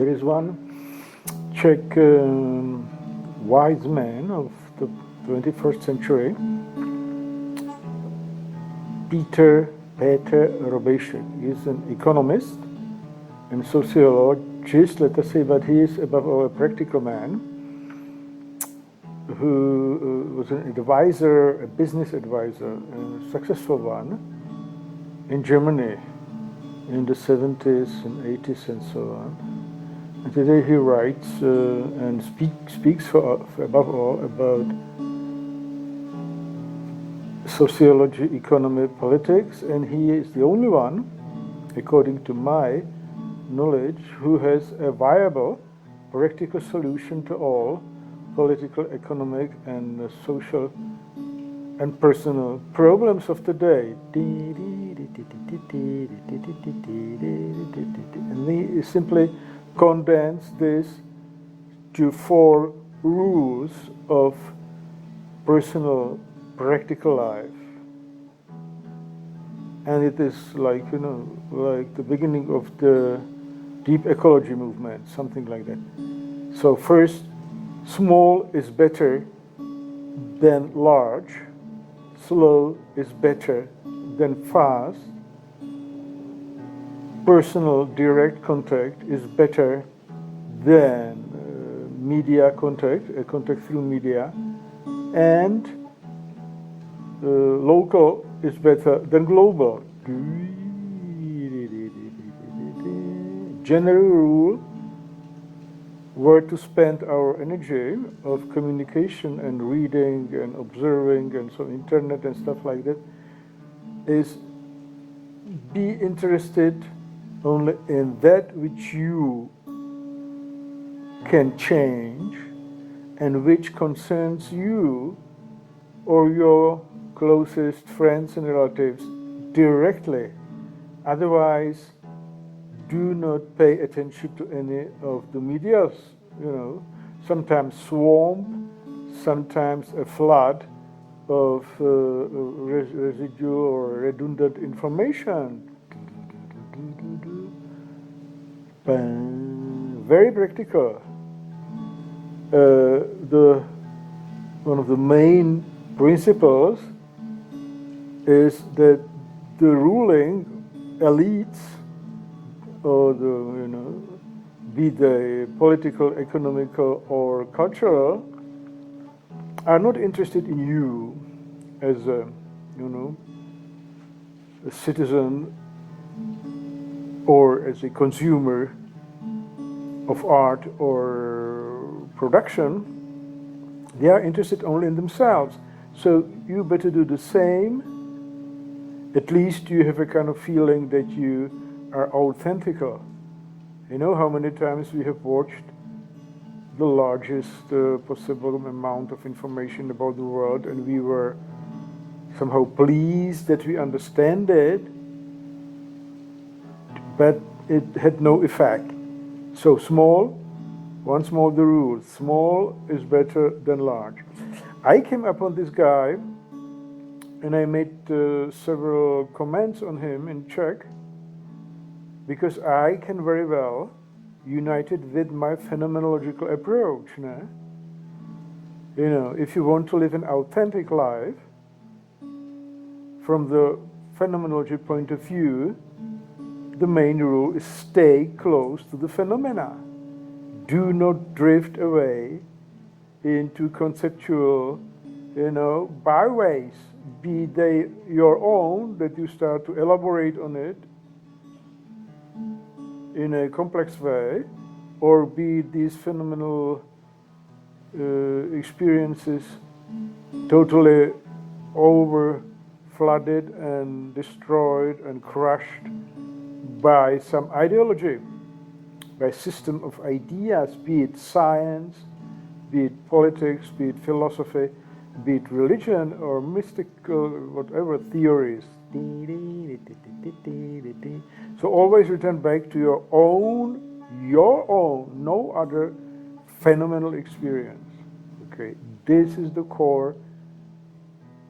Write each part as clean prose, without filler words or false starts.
There is one Czech wise man of the 21st century, Petr Robejšek. He is an economist and sociologist, let us say, but he is above all a practical man who was an advisor, a business advisor, a successful one in Germany in the 70s and 80s and so on. And today he writes and speaks above all about sociology, economy, politics, and he is the only one, according to my knowledge, who has a viable, practical solution to all political, economic, and social and personal problems of the day. And he simply condensed this to 4 rules of personal, practical life. And it is like, like the beginning of the deep ecology movement, something like that. So first, small is better than large. Slow is better than fast. Personal direct contact is better than media contact, contact through media. And local is better than global. General rule where to spend our energy of communication and reading and observing and so internet and stuff like that is be interested only in that which you can change and which concerns you or your closest friends and relatives directly. Otherwise, do not pay attention to any of the medias, sometimes swamp, sometimes a flood of residual or redundant information. Very practical. One of the main principles is that the ruling elites, or be they political, economical, or cultural, are not interested in you as a citizen or as a consumer of art or production. They are interested only in themselves. So you better do the same. At least you have a kind of feeling that you are authentical. You know how many times we have watched the largest possible amount of information about the world, and we were somehow pleased that we understand it, but it had no effect. So once more the rule, small is better than large. I came upon this guy and I made several comments on him in Czech, because I can very well unite it with my phenomenological approach. If you want to live an authentic life, from the phenomenology point of view, the main rule is stay close to the phenomena. Do not drift away into conceptual, byways, be they your own, that you start to elaborate on it in a complex way, or be these phenomenal experiences totally flooded and destroyed and crushed by some ideology, by system of ideas, be it science, be it politics, be it philosophy, be it religion or mystical, whatever theories. So always return back to your own, no other phenomenal experience. Okay, this is the core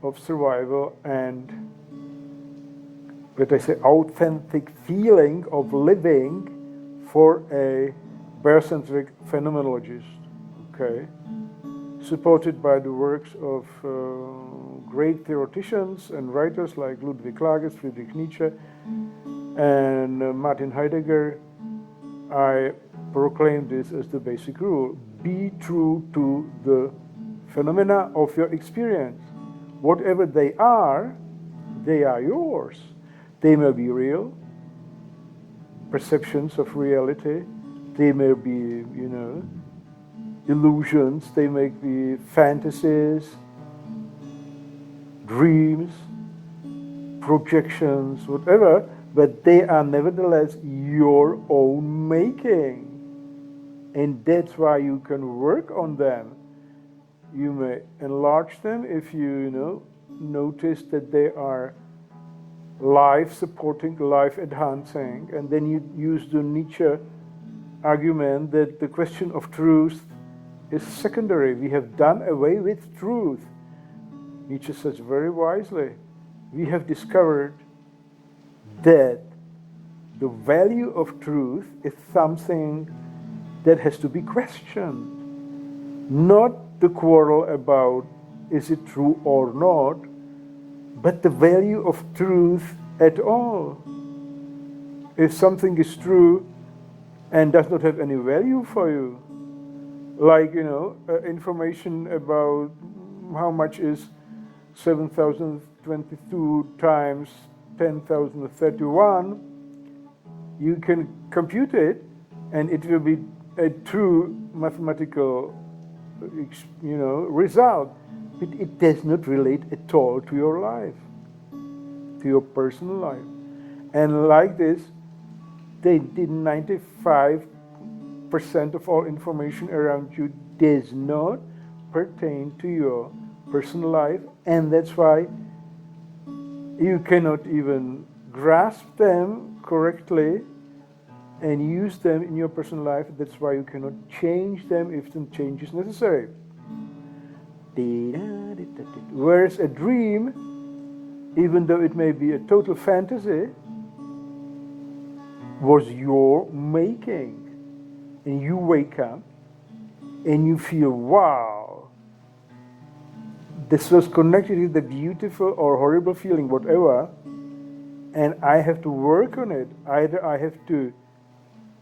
of survival and, let I say, authentic feeling of living for a biocentric phenomenologist, okay, supported by the works of great theoreticians and writers like Ludwig Klages, Friedrich Nietzsche, and Martin Heidegger. I proclaim this as the basic rule. Be true to the phenomena of your experience. Whatever they are yours. They may be real, perceptions of reality. They may be, illusions. They may be fantasies, dreams, projections, whatever, but they are nevertheless your own making. And that's why you can work on them. You may enlarge them if you, notice that they are life-supporting, life-enhancing, and then you use the Nietzsche argument that the question of truth is secondary. We have done away with truth. Nietzsche says very wisely, we have discovered that the value of truth is something that has to be questioned. Not the quarrel about is it true or not, but the value of truth at all. If something is true and does not have any value for you, like, information about how much is 7,022 times 10,031, you can compute it and it will be a true mathematical, result. But it does not relate at all to your life, to your personal life. And like this, they did 95% of all information around you does not pertain to your personal life, and that's why you cannot even grasp them correctly and use them in your personal life. That's why you cannot change them if some change is necessary. Whereas a dream, even though it may be a total fantasy, was your making. And you wake up and you feel, wow, this was connected with the beautiful or horrible feeling, whatever, and I have to work on it. Either I have to,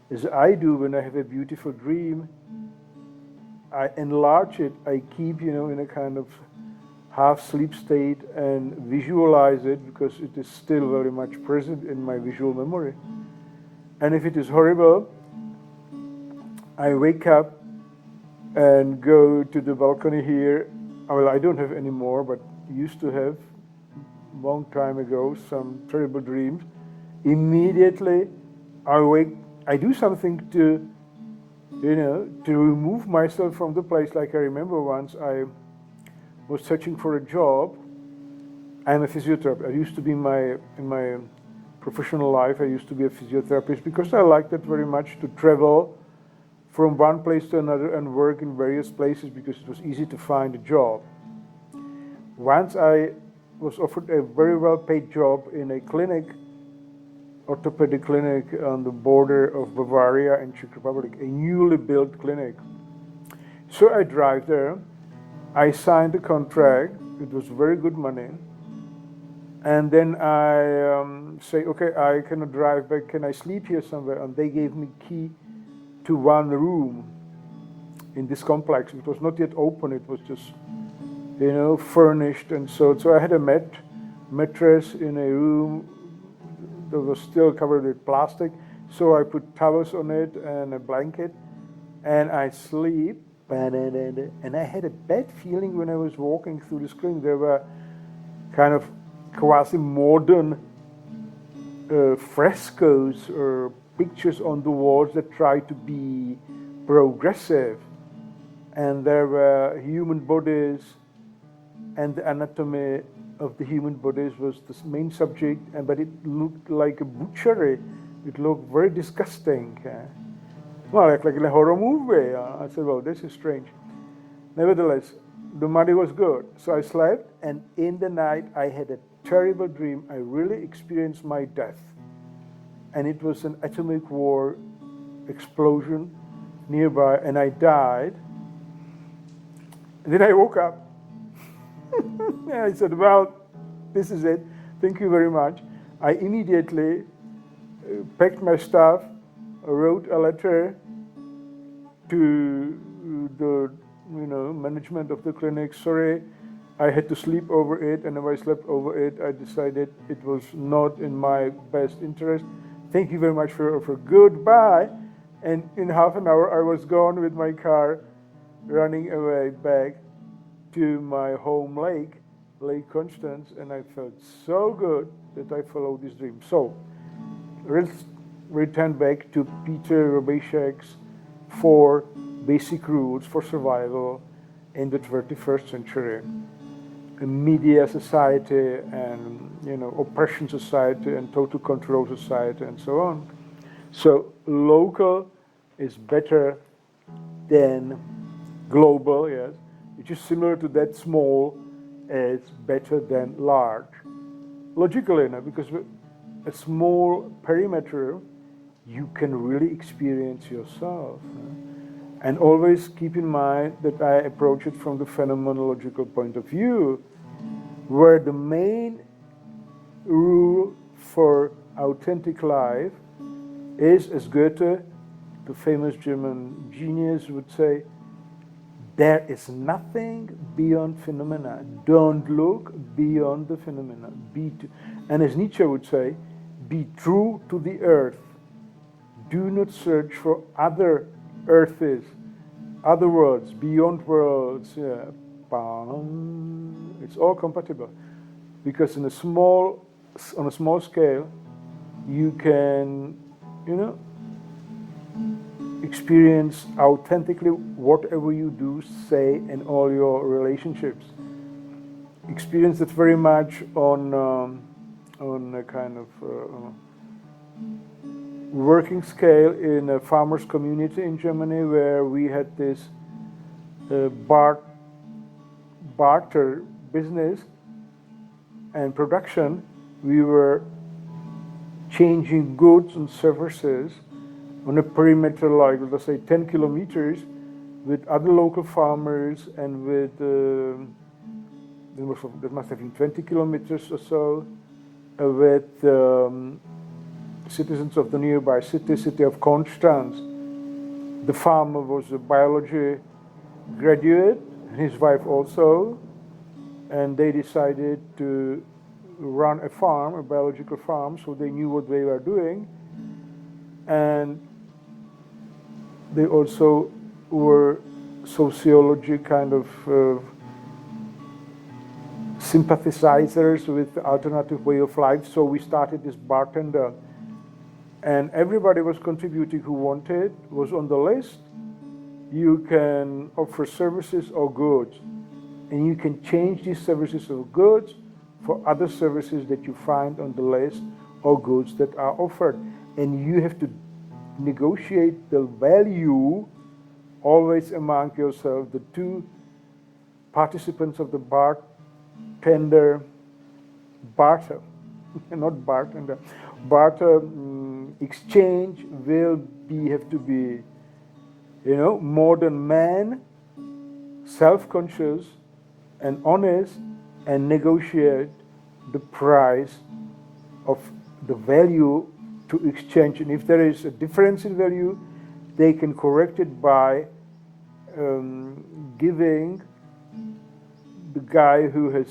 as I do when I have a beautiful dream, I enlarge it, I keep, in a kind of half-sleep state and visualize it because it is still very much present in my visual memory. And if it is horrible, I wake up and go to the balcony here. Well, I don't have any more, but used to have long time ago some terrible dreams. Immediately I wake, I do something to remove myself from the place. Like I remember once I was searching for a job. I'm a physiotherapist. I used to be in my professional life, I used to be a physiotherapist because I liked it very much to travel from one place to another and work in various places because it was easy to find a job. Once I was offered a very well-paid job in a clinic, orthopedic clinic on the border of Bavaria and Czech Republic, a newly built clinic. So I drive there, I signed the contract, it was very good money, and then I say, okay, I cannot drive back, can I sleep here somewhere? And they gave me key to one room in this complex. It was not yet open, it was just, furnished, and so I had a mattress in a room that was still covered with plastic, so I put towels on it and a blanket, and I sleep, and I had a bad feeling when I was walking through the screen. There were kind of quasi-modern frescoes or pictures on the walls that tried to be progressive, and there were human bodies, and the anatomy of the human bodies was the main subject, but it looked like a butchery. It looked very disgusting. Well, like in a horror movie. I said, well, this is strange. Nevertheless, the money was good. So I slept, and in the night I had a terrible dream. I really experienced my death. And it was an atomic war explosion. nearby, and I died. And then I woke up. And I said, well, this is it. Thank you very much. I immediately packed my stuff, wrote a letter to the management of the clinic. Sorry, I had to sleep over it, and if I slept over it, I decided it was not in my best interest. Thank you very much for your offer. Goodbye. And in half an hour, I was gone with my car, running away back to my home lake, Lake Constance, and I felt so good that I followed this dream. So let's return back to Petr Robejšek's 4 basic rules for survival in the 21st century. A media society and oppression society and total control society and so on. So local is better than global, yes, which is similar to that small is better than large. Logically, because with a small perimeter, you can really experience yourself. And always keep in mind that I approach it from the phenomenological point of view, where the main rule for authentic life is, as Goethe, the famous German genius, would say, there is nothing beyond phenomena. Don't look beyond the phenomena. And as Nietzsche would say, be true to the earth. Do not search for other earths, other worlds, beyond worlds. Yeah. It's all compatible, because on a small scale, you can, experience authentically whatever you do, say, in all your relationships. Experience it very much on a kind of working scale in a farmers' community in Germany, where we had this barter business and production. We were changing goods and services on a perimeter like, let's say, 10 kilometers with other local farmers, and with there must have been 20 kilometers or so with citizens of the nearby city of Konstanz. The farmer was a biology graduate, and his wife also, and they decided to run a farm, a biological farm, so they knew what they were doing. And they also were sociology kind of sympathizers with the alternative way of life. So we started this bartender, and everybody was contributing who wanted, was on the list. You can offer services or goods, and you can change these services or goods for other services that you find on the list or goods that are offered. And you have to negotiate the value always among yourself, the two participants of the bartender, barter, not bartender, barter exchange will have to be, modern man, self-conscious and honest, and negotiate the price of the value to exchange. And if there is a difference in value, they can correct it by giving the guy who has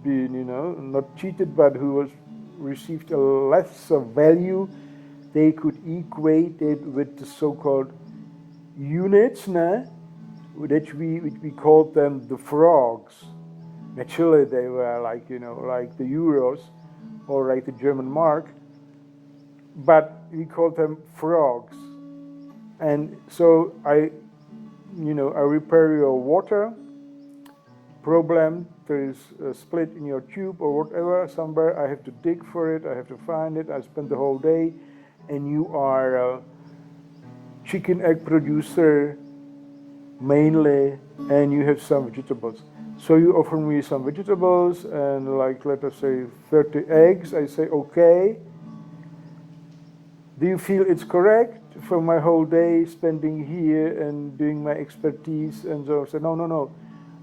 been, not cheated, but who has received a lesser value, they could equate it with the so-called units, which we called them the frogs. Naturally, they were like the euros or like the German mark, but we called them frogs. And so I repair your water problem. There is a split in your tube or whatever somewhere. I have to dig for it. I have to find it. I spend the whole day, and you are a chicken egg producer mainly, and you have some vegetables. So you offer me some vegetables and let us say 30 eggs. I say, okay. Do you feel it's correct? from my whole day spending here and doing my expertise, and so I said, no,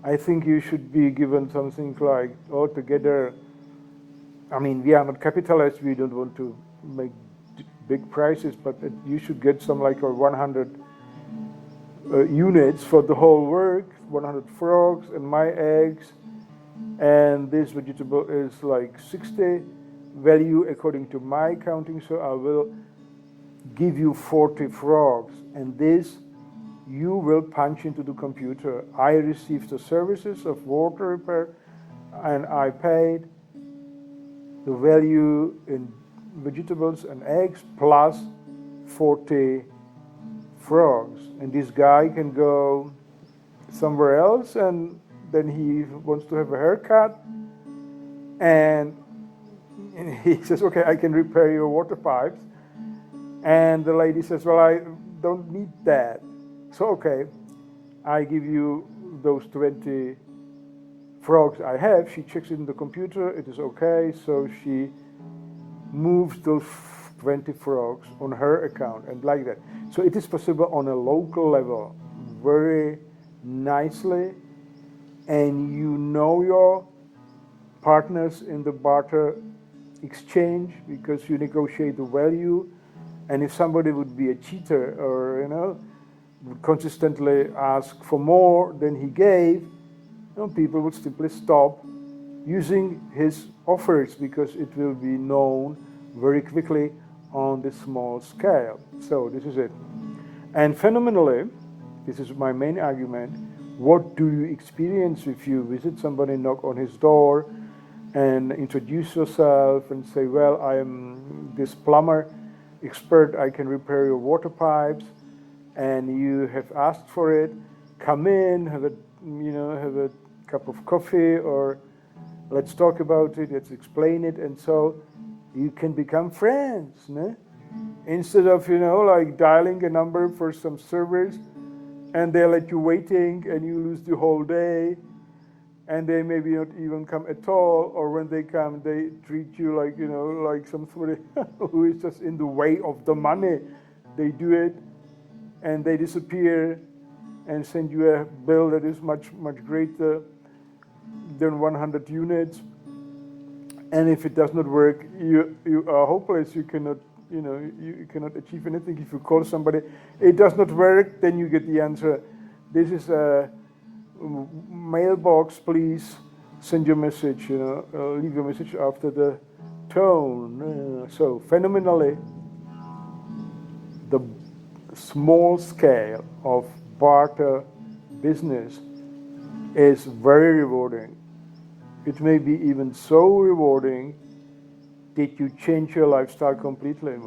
I think you should be given something like altogether. I mean, we are not capitalists, we don't want to make big prices, but you should get some like 100 units for the whole work, 100 frogs and my eggs, and this vegetable is like 60 value according to my counting, so I will give you 40 frogs, and this you will punch into the computer. I received the services of water repair, and I paid the value in vegetables and eggs plus 40 frogs. And this guy can go somewhere else, and then he wants to have a haircut, and he says, okay, I can repair your water pipes. And the lady says, well, I don't need that. So, okay, I give you those 20 frogs I have. She checks it in the computer, it is okay. So she moves those 20 frogs on her account and like that. So it is possible on a local level very nicely, and you know your partners in the barter exchange because you negotiate the value. And if somebody would be a cheater or, would consistently ask for more than he gave, people would simply stop using his offers because it will be known very quickly on this small scale. So this is it. And phenomenally, this is my main argument, what do you experience if you visit somebody, knock on his door, and introduce yourself and say, well, I am this plumber expert, I can repair your water pipes, and you have asked for it, come in, have a cup of coffee, or let's talk about it, let's explain it, and so you can become friends, né? Instead of, like dialing a number for some service, and they let you waiting, and you lose the whole day, and they maybe not even come at all, or when they come, they treat you like, like somebody who is just in the way of the money. They do it, and they disappear, and send you a bill that is much, much greater than 100 units. And if it does not work, you are hopeless. You cannot, you cannot achieve anything. If you call somebody, it does not work, then you get the answer. This is a mailbox, please send your message, leave your message after the tone. So phenomenally, the small scale of barter business is very rewarding. It may be even so rewarding that you change your lifestyle completely.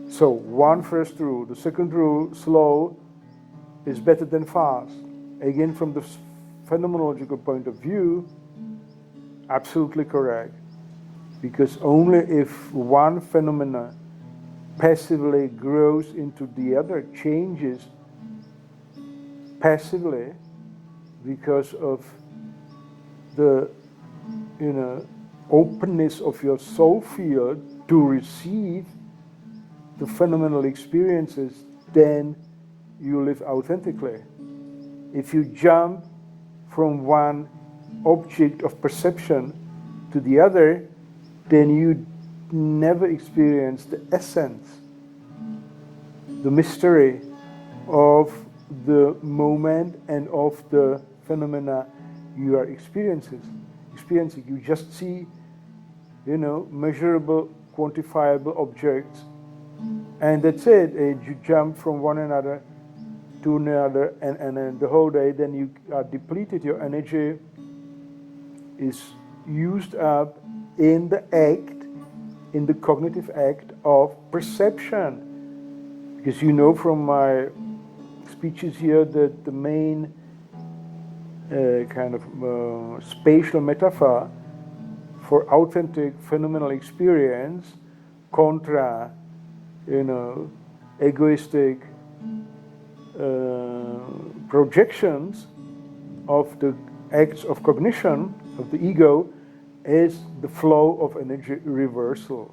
So one first rule. The second rule, slow is better than fast. Again, from the phenomenological point of view, absolutely correct. Because only if one phenomena passively grows into the other, changes passively because of the openness of your soul field to receive the phenomenal experiences, then you live authentically. If you jump from one object of perception to the other, then you never experience the essence, the mystery of the moment and of the phenomena you are experiencing. You just see, measurable, quantifiable objects, and that's it. You jump from one another to another, and then the whole day, then you are depleted. Your energy is used up in the act, in the cognitive act of perception. Because from my speeches here that the main spatial metaphor for authentic phenomenal experience contra, egoistic projections of the acts of cognition of the ego is the flow of energy reversal.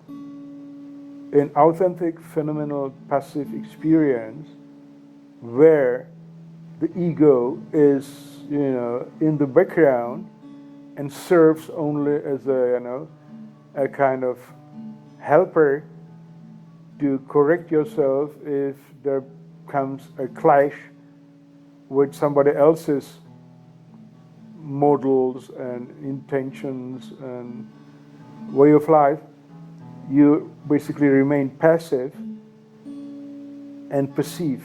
an authentic phenomenal passive experience where the ego is, in the background and serves only as a kind of helper to correct yourself if there comes a clash with somebody else's models and intentions and way of life. You basically remain passive and perceive.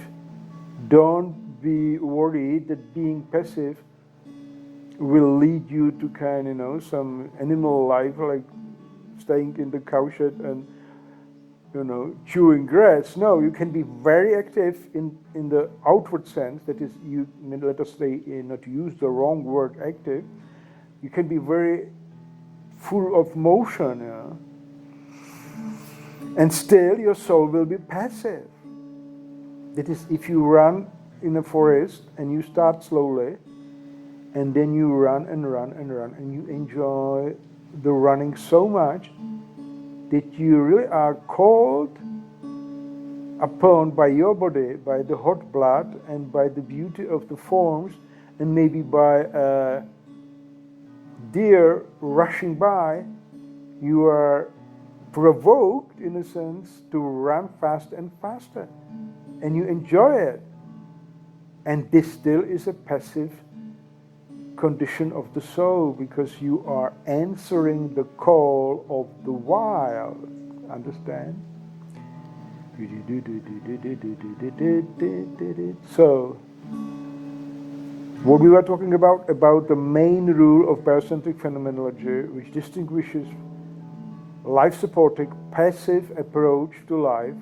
Don't be worried that being passive will lead you to some animal life, like staying in the cowshed and chewing grass. No, you can be very active in the outward sense. That is, you let us say, not to use the wrong word, active. You can be very full of motion, and still your soul will be passive. That is, if you run in a forest and you start slowly, and then you run and run and run, and you enjoy the running so much that you really are called upon by your body, by the hot blood and by the beauty of the forms, and maybe by a deer rushing by, you are provoked, in a sense, to run faster and faster, and you enjoy it. And this still is a passive condition of the soul, because you are answering the call of the wild. Understand? So, what we were talking about the main rule of biocentric phenomenology, which distinguishes life-supporting, passive approach to life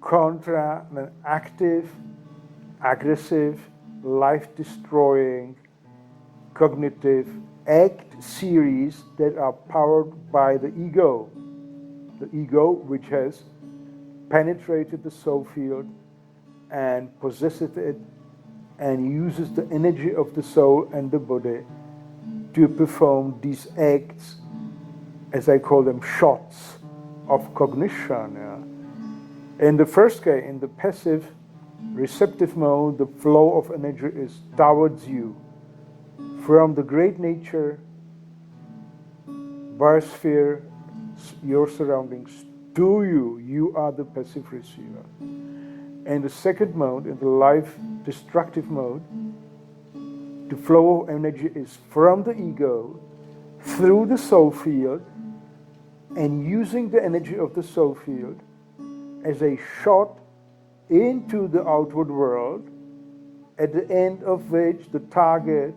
contra an active, aggressive, life-destroying, cognitive act series that are powered by the ego which has penetrated the soul field and possesses it and uses the energy of the soul and the body to perform these acts, as I call them, shots of cognition. In the first case, in the passive receptive mode, the flow of energy is towards you, from the great nature, biosphere, your surroundings, to you. You are the passive receiver. In the second mode, in the life destructive mode, the flow of energy is from the ego through the soul field, and using the energy of the soul field as a shot into the outward world, at the end of which the target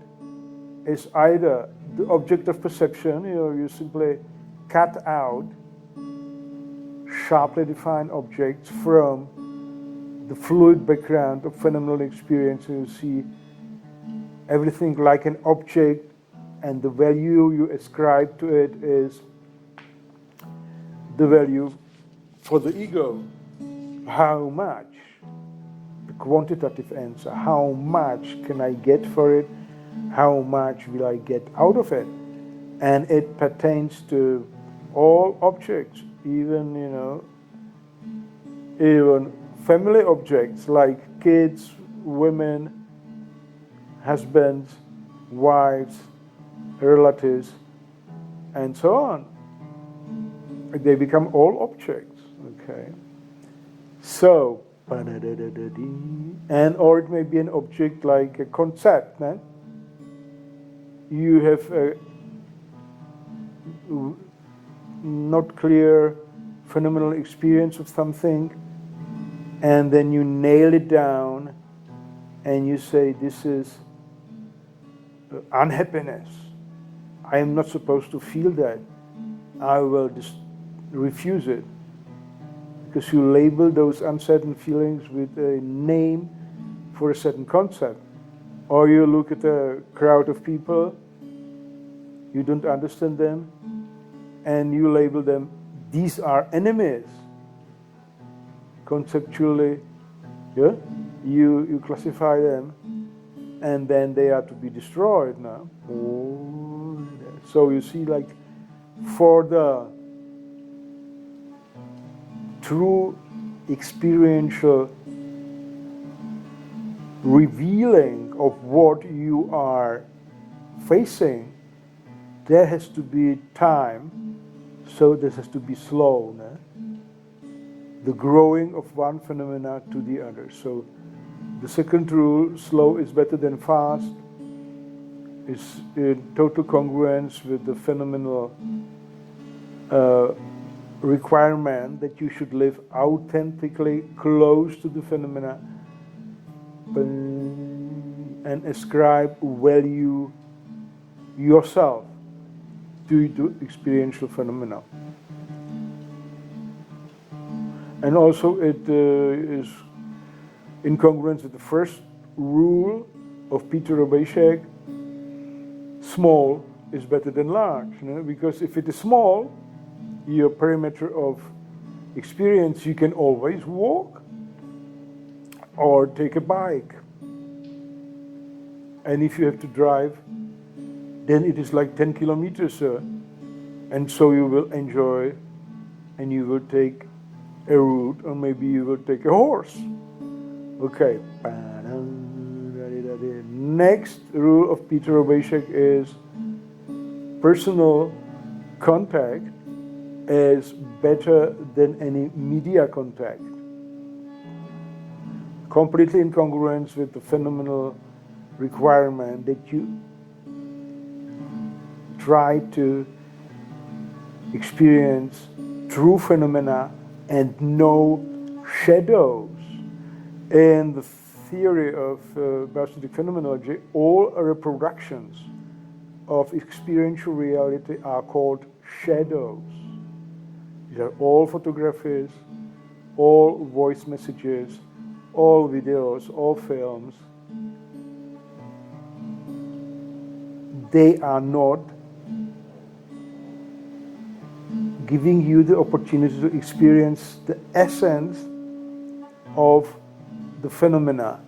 is either the object of perception, you simply cut out sharply defined objects from the fluid background of phenomenal experience, and you see everything like an object, and the value you ascribe to it is the value for the ego. How much? The quantitative answer. How much can I get for it? How much will I get out of it? And it pertains to all objects, even even family objects like kids, women, husbands, wives, relatives, and so on. They become all objects, okay? So, and or it may be an object like a concept. Né? You have a not clear phenomenal experience of something, and then you nail it down and you say, this is unhappiness. I am not supposed to feel that. I will just refuse it. Because you label those uncertain feelings with a name for a certain concept. Or you look at a crowd of people, you don't understand them, and you label them, these are enemies. Conceptually, yeah? You classify them, and then they are to be destroyed now. So you see, like, for the true experiential revealing of what you are facing, there has to be time, so this has to be slow. No? The growing of one phenomena to the other. So the second rule, slow is better than fast, is in total congruence with the phenomenal requirement that you should live authentically close to the phenomena and ascribe value yourself to experiential phenomena. And also it is in congruence with the first rule of Petr Robejšek, small is better than large. You know? Because if it is small, your perimeter of experience, you can always walk or take a bike. And if you have to drive, then it is like 10 kilometers. And so you will enjoy and you will take a route, or maybe you will take a horse. Okay. Next rule of Petr Robejšek is personal contact is better than any media contact. Completely in congruence with the phenomenal requirement that you try to experience true phenomena and no shadows. In the theory of Barstic phenomenology, all reproductions of experiential reality are called shadows. These are all photographies, all voice messages, all videos, all films. They are not giving you the opportunity to experience the essence of the phenomena.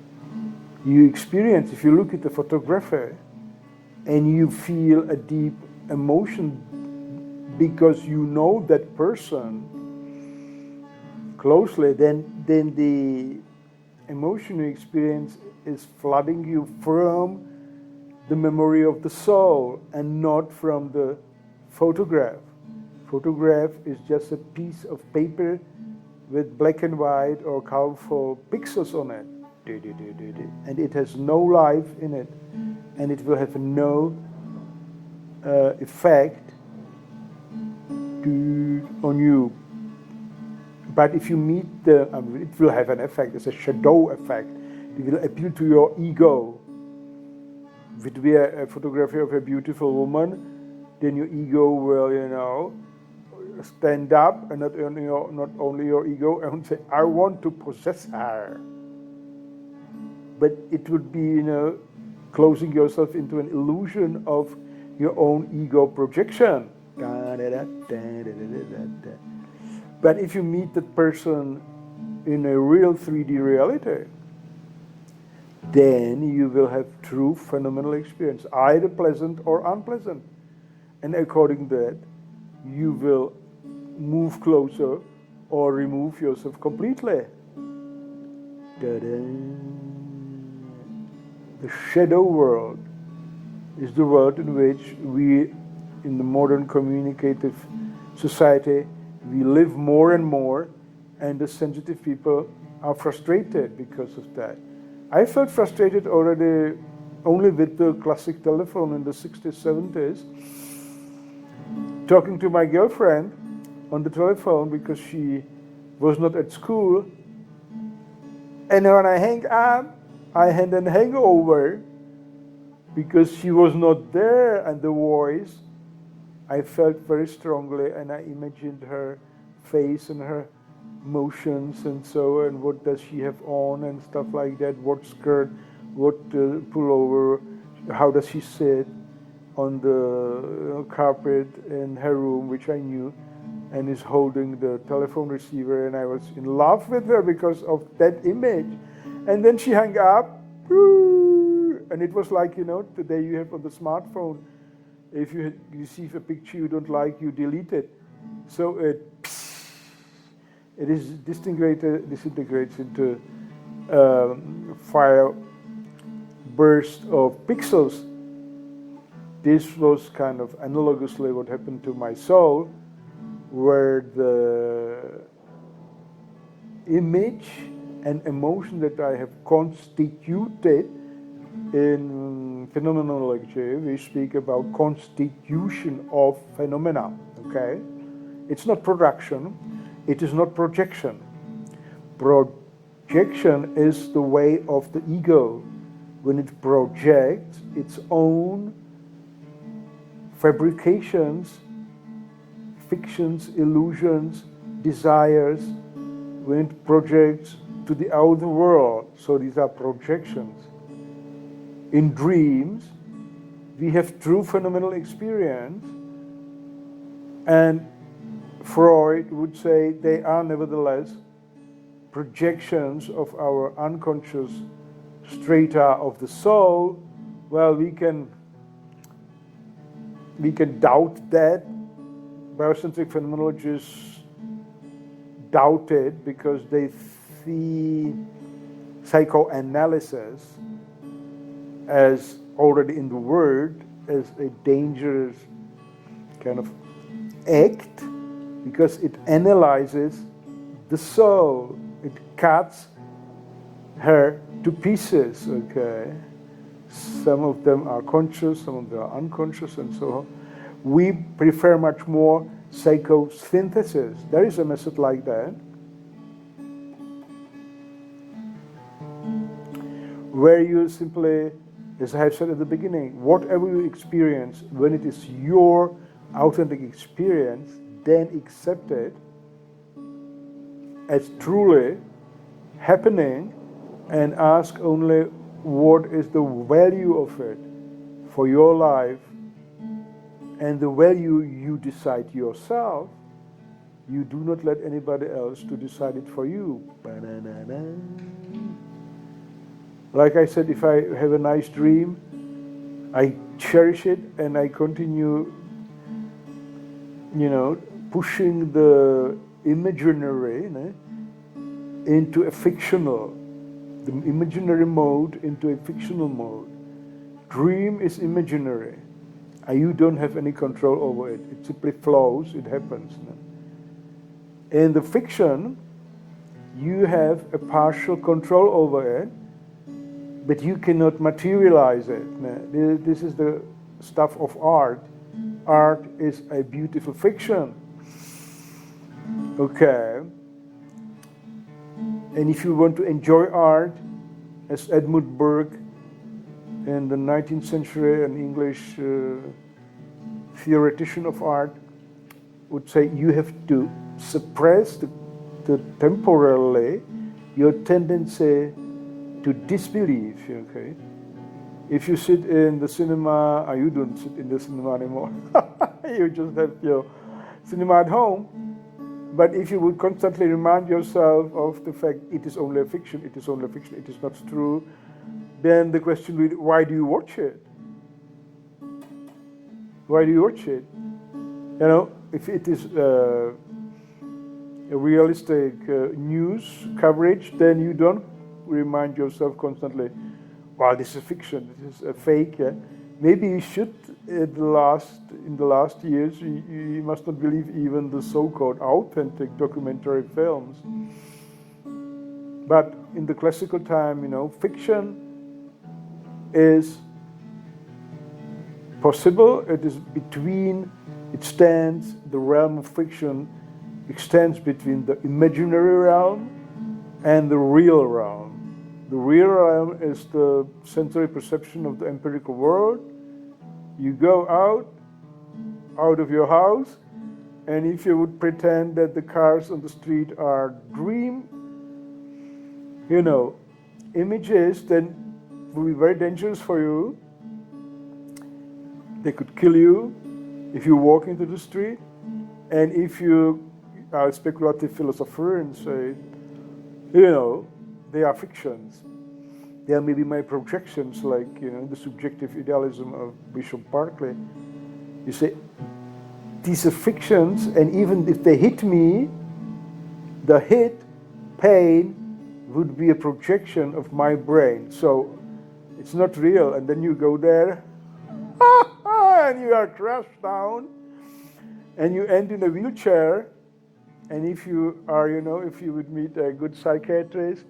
You experience, if you look at the photography and you feel a deep emotion because you know that person closely, then the emotion you experience is flooding you from the memory of the soul and not from the photograph. Photograph is just a piece of paper with black and white or colorful pixels on it. And it has no life in it. And it will have no effect on you. But if you meet it will have an effect. It's a shadow effect. It will appeal to your ego. If it be a photography of a beautiful woman, then your ego will, stand up, and not only your ego, and say, I want to possess her. But it would be, closing yourself into an illusion of your own ego projection. But if you meet that person in a real 3D reality, then you will have true phenomenal experience, either pleasant or unpleasant. And according to that, you will move closer or remove yourself completely. The shadow world is the world in which we, in the modern communicative society, we live more and more, and the sensitive people are frustrated because of that. I felt frustrated already only with the classic telephone in the 60s, 70s, talking to my girlfriend on the telephone because she was not at school. And when I hang up, I had a hangover because she was not there, and the voice, I felt very strongly, and I imagined her face and her motions and so, and what does she have on and stuff like that, what skirt, what pullover, how does she sit on the carpet in her room, which I knew, and is holding the telephone receiver, and I was in love with her because of that image. And then she hung up, and it was like, today you have on the smartphone, if you receive a picture you don't like, you delete it. So it is disintegrates into fire burst of pixels. This was kind of analogously what happened to my soul, where the image and emotion that I have constituted in phenomenology, we speak about constitution of phenomena, okay? It's not production, it is not projection. Projection is the way of the ego, when it projects its own fabrications, fictions, illusions, desires, when it projects to the outer world. So these are projections. In dreams, we have true phenomenal experience, and Freud would say they are nevertheless projections of our unconscious strata of the soul. Well, we can doubt that. Biocentric phenomenologists doubt it because they see psychoanalysis as already in the word as a dangerous kind of act, because it analyzes the soul. It cuts her to pieces, okay? Some of them are conscious, some of them are unconscious, and so on. We prefer much more psychosynthesis. There is a method like that, where you simply, as I have said at the beginning, whatever you experience, when it is your authentic experience, then accept it as truly happening and ask only what is the value of it for your life, and the value you decide yourself. You do not let anybody else to decide it for you. Ba-na-na-na. Like I said, if I have a nice dream, I cherish it and I continue, pushing the imaginary into a fictional, the imaginary mode into a fictional mode. Dream is imaginary. You don't have any control over it. It simply flows, it happens. In the fiction, you have a partial control over it, but you cannot materialize it. This is the stuff of art. Art is a beautiful fiction. Okay. And if you want to enjoy art, as Edmund Burke in the 19th century, an English theoretician of art, would say, you have to suppress the temporarily your tendency to disbelieve, okay? If you sit in the cinema, you don't sit in the cinema anymore. You just have your cinema at home. But if you would constantly remind yourself of the fact it is only a fiction, it is only a fiction, it is not true, then the question would be, why do you watch it? Why do you watch it? If it is a realistic news coverage, then you don't remind yourself constantly, wow, this is fiction, this is a fake. Yeah? Maybe you should, in the last years, you must not believe even the so-called authentic documentary films. But in the classical time, fiction is possible. It is between, the realm of fiction extends between the imaginary realm and the real realm. The real realm is the sensory perception of the empirical world. You go out of your house, and if you would pretend that the cars on the street are dream, images, then it will be very dangerous for you. They could kill you if you walk into the street. And if you are a speculative philosopher and say, they are fictions. They are maybe my projections, like, the subjective idealism of Bishop Berkeley. You say, these are fictions, and even if they hit me, the hit, pain, would be a projection of my brain. So it's not real. And then you go there, and you are crushed down, and you end in a wheelchair. And if you are, if you would meet a good psychiatrist,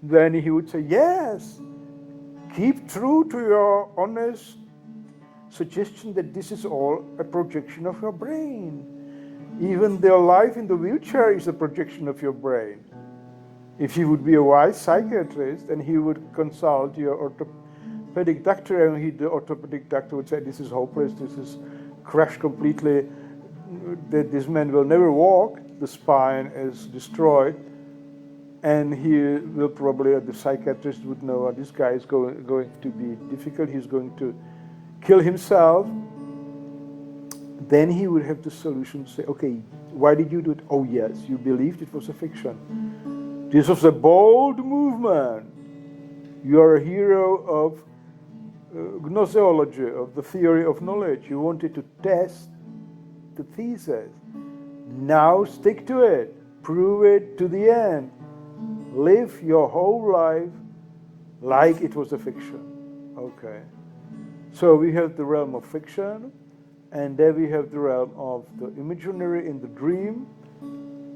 then he would say, yes, keep true to your honest suggestion that this is all a projection of your brain. Even their life in the wheelchair is a projection of your brain. If he would be a wise psychiatrist and he would consult your orthopedic doctor, and the orthopedic doctor would say, this is hopeless, this is crushed completely, that this man will never walk, the spine is destroyed, and he will probably, the psychiatrist would know, this guy is going to be difficult, he's going to kill himself. Then he would have the solution to say, okay, why did you do it? Oh yes, you believed it was a fiction. This was a bold movement. You are a hero of sociology, of the theory of knowledge. You wanted to test the thesis. Now stick to it. Prove it to the end. Live your whole life like it was a fiction. Okay. So we have the realm of fiction, and then we have the realm of the imaginary in the dream,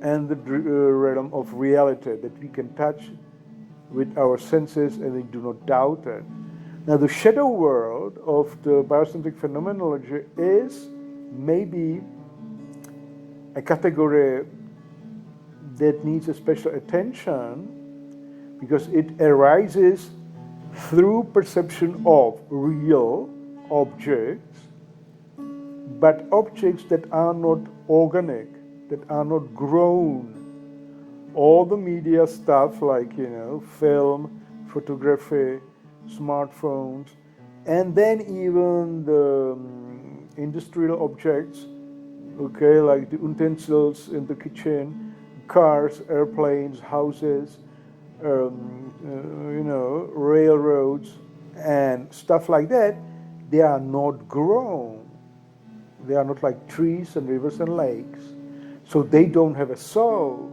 and the realm of reality that we can touch with our senses and we do not doubt it. Now the shadow world of the biocentric phenomenology is maybe a category that needs a special attention because it arises through perception of real objects, but objects that are not organic, that are not grown. All the media stuff like, film, photography, smartphones, and then even the industrial objects, okay, like the utensils in the kitchen, cars, airplanes, houses, railroads, and stuff like that, they are not grown. They are not like trees and rivers and lakes. So they don't have a soul.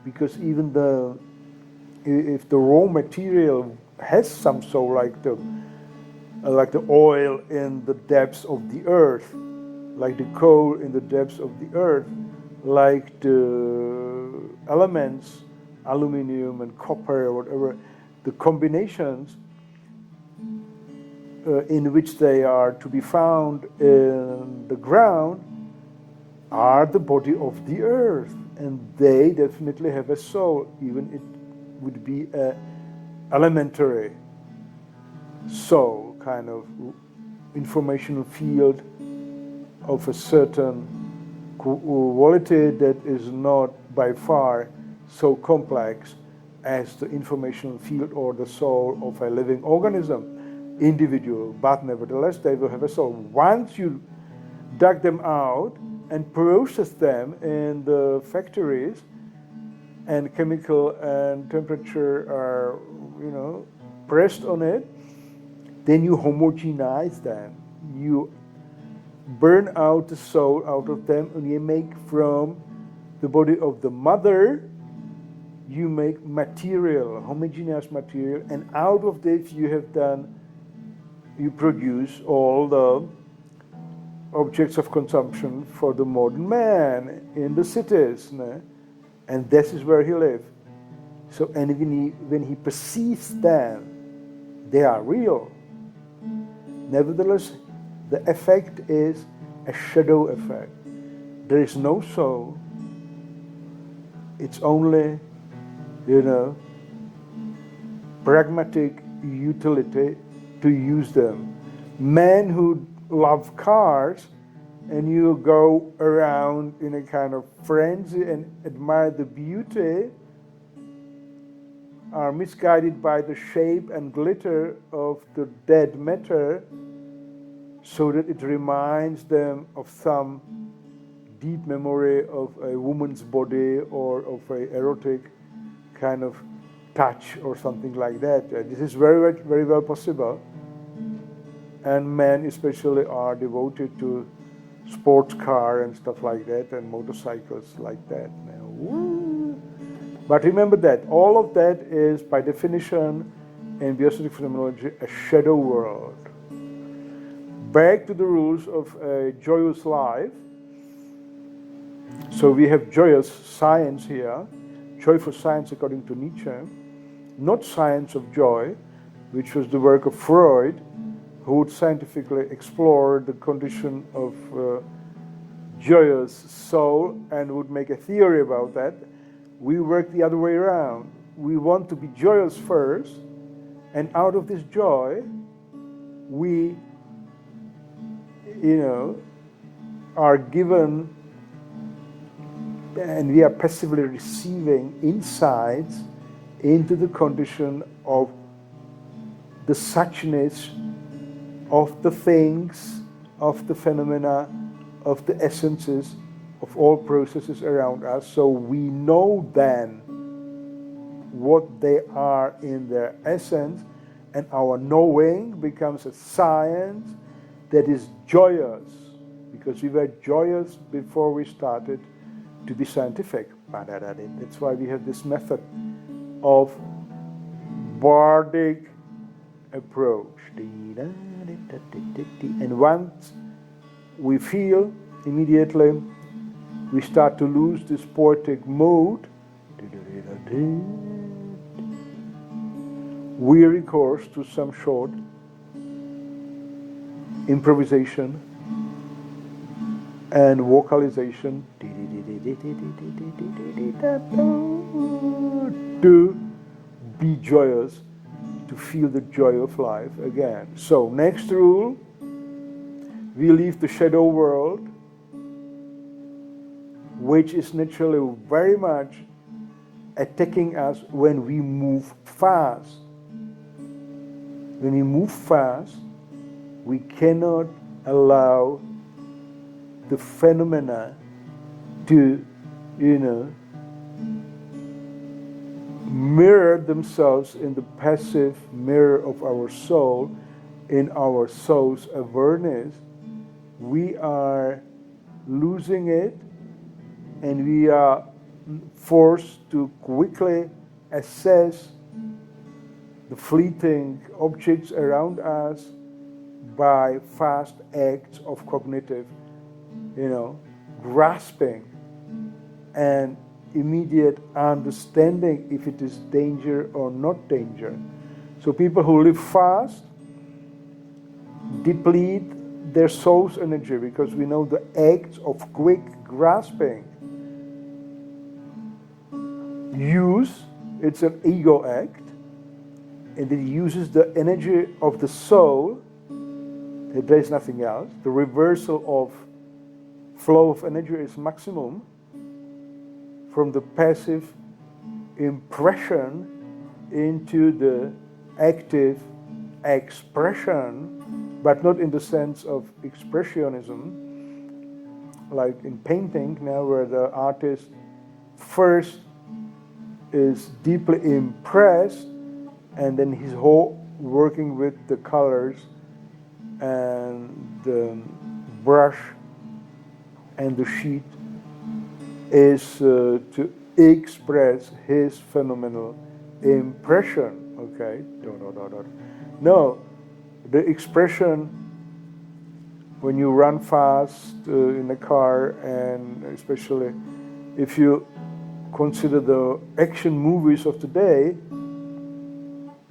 Because even if the raw material has some soul, like the oil in the depths of the earth, like the coal in the depths of the earth, like the elements, aluminum and copper or whatever, the combinations in which they are to be found in the ground are the body of the earth, and they definitely have a soul, even it would be an elementary soul, kind of informational field of a certain quality that is not by far so complex as the informational field or the soul of a living organism, individual, but nevertheless they will have a soul. Once you dug them out and process them in the factories, and chemical and temperature are, pressed on it, then you homogenize them. You burn out the soul out of them, and you make from the body of the mother, you make material, homogeneous material, and out of this you produce all the objects of consumption for the modern man in the cities, and this is where he lives. So, and when he perceives them, they are real. Nevertheless, the effect is a shadow effect. There is no soul. It's only, pragmatic utility to use them. Men who love cars and you go around in a kind of frenzy and admire the beauty are misguided by the shape and glitter of the dead matter, so that it reminds them of some deep memory of a woman's body or of a erotic kind of touch or something like that. This is very, very well possible. And men especially are devoted to sports car and stuff like that, and motorcycles like that. But remember that all of that is, by definition, in biostatic phenomenology, a shadow world. Back to the rules of a joyous life. So we have joyous science here, joyful science according to Nietzsche, not science of joy, which was the work of Freud, who would scientifically explore the condition of joyous soul and would make a theory about that. We work the other way around. We want to be joyous first, and out of this joy, we, are given, and we are passively receiving insights into the condition of the suchness of the things, of the phenomena, of the essences of all processes around us. So we know then what they are in their essence, and our knowing becomes a science that is joyous, because we were joyous before we started to be scientific. That's why we have this method of bardic approach. And once we feel, immediately we start to lose this poetic mood. We recourse to some short improvisation and vocalization to be joyous, to feel the joy of life again. So next rule, we leave the shadow world, which is naturally very much attacking us when we move fast. When we move fast, we cannot allow the phenomena to, mirror themselves in the passive mirror of our soul, in our soul's awareness. We are losing it, and we are forced to quickly assess the fleeting objects around us by fast acts of cognitive, grasping and immediate understanding if it is danger or not danger. So people who live fast deplete their soul's energy, because we know the acts of quick grasping it's an ego act, and it uses the energy of the soul. There is nothing else. The reversal of flow of energy is maximum from the passive impression into the active expression, but not in the sense of expressionism, like in painting now, where the artist first is deeply impressed, and then his whole working with the colors and the brush and the sheet is to express his phenomenal impression. Okay? No, the expression when you run fast in a car, and especially if you consider the action movies of today,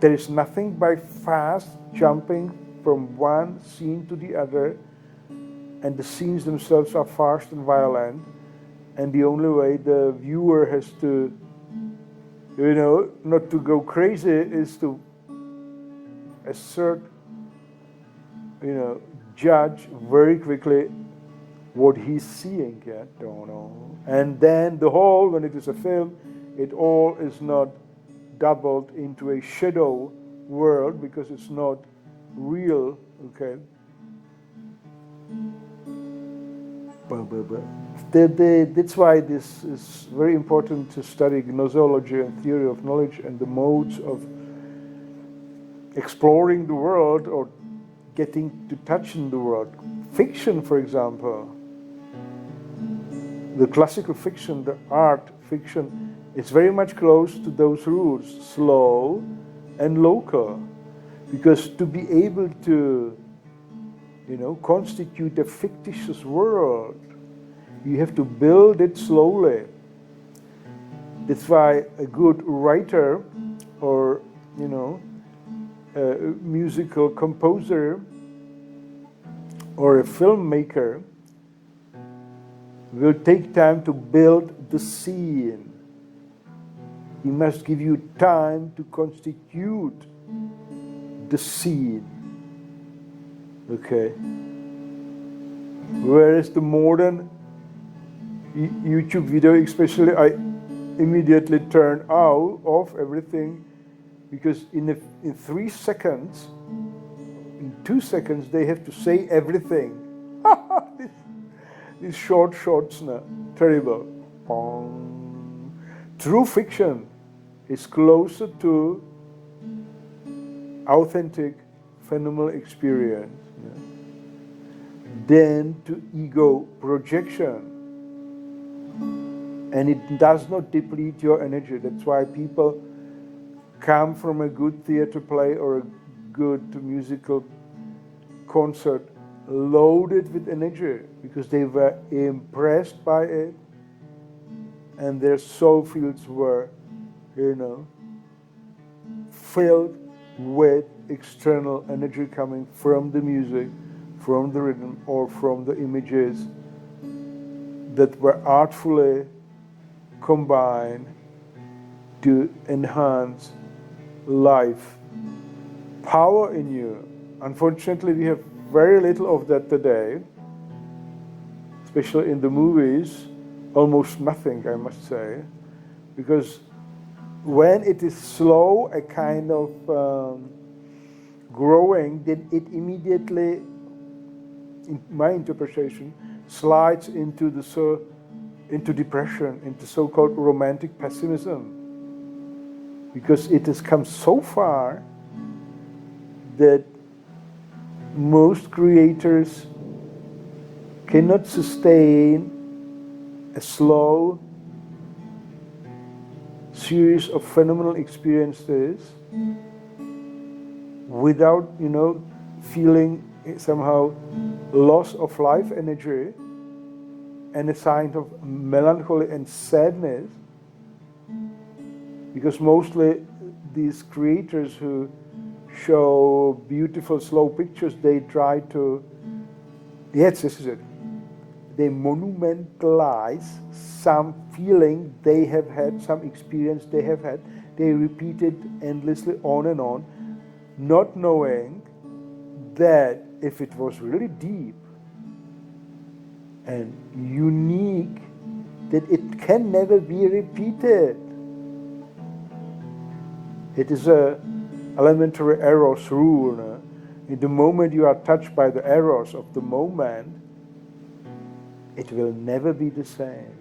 there is nothing by fast jumping from one scene to the other, and the scenes themselves are fast and violent, and the only way the viewer has to, not to go crazy is to assert, judge very quickly what he's seeing. And then the whole, when it is a film, it all is not doubled into a shadow world, because it's not real. Okay. That's why this is very important to study gnoseology and theory of knowledge and the modes of exploring the world or getting to touch in the world. Fiction, for example, the classical fiction, the art fiction, is very much close to those rules, slow and local. Because to be able to, constitute a fictitious world, you have to build it slowly. That's why a good writer or, a musical composer or a filmmaker will take time to build the scene. He must give you time to constitute the scene. Okay. Whereas the modern YouTube video, especially, I immediately turn off everything, because in 3 seconds, in 2 seconds, they have to say everything. These short shots, terrible. True fiction is closer to authentic phenomenal experience than to ego projection. And it does not deplete your energy. That's why people come from a good theater play or a good musical concert loaded with energy, because they were impressed by it and their soul fields were, filled with external energy coming from the music, from the rhythm, or from the images that were artfully combined to enhance life. Power in you. Unfortunately, we have very little of that today, especially in the movies, almost nothing, I must say, because when it is slow, a kind of growing, then it immediately, in my interpretation, slides into depression, into so-called romantic pessimism, because it has come so far that most creators cannot sustain a slow series of phenomenal experiences without, feeling somehow loss of life energy and a sign of melancholy and sadness. Because mostly these creators who show beautiful slow pictures, they try to, yes, this is it, they monumentalize some feeling they have had, some experience they have had. They repeat it endlessly on and on, not knowing that if it was really deep and unique, that it can never be repeated. It is a elementary eros rule. No? In the moment you are touched by the eros of the moment, it will never be the same.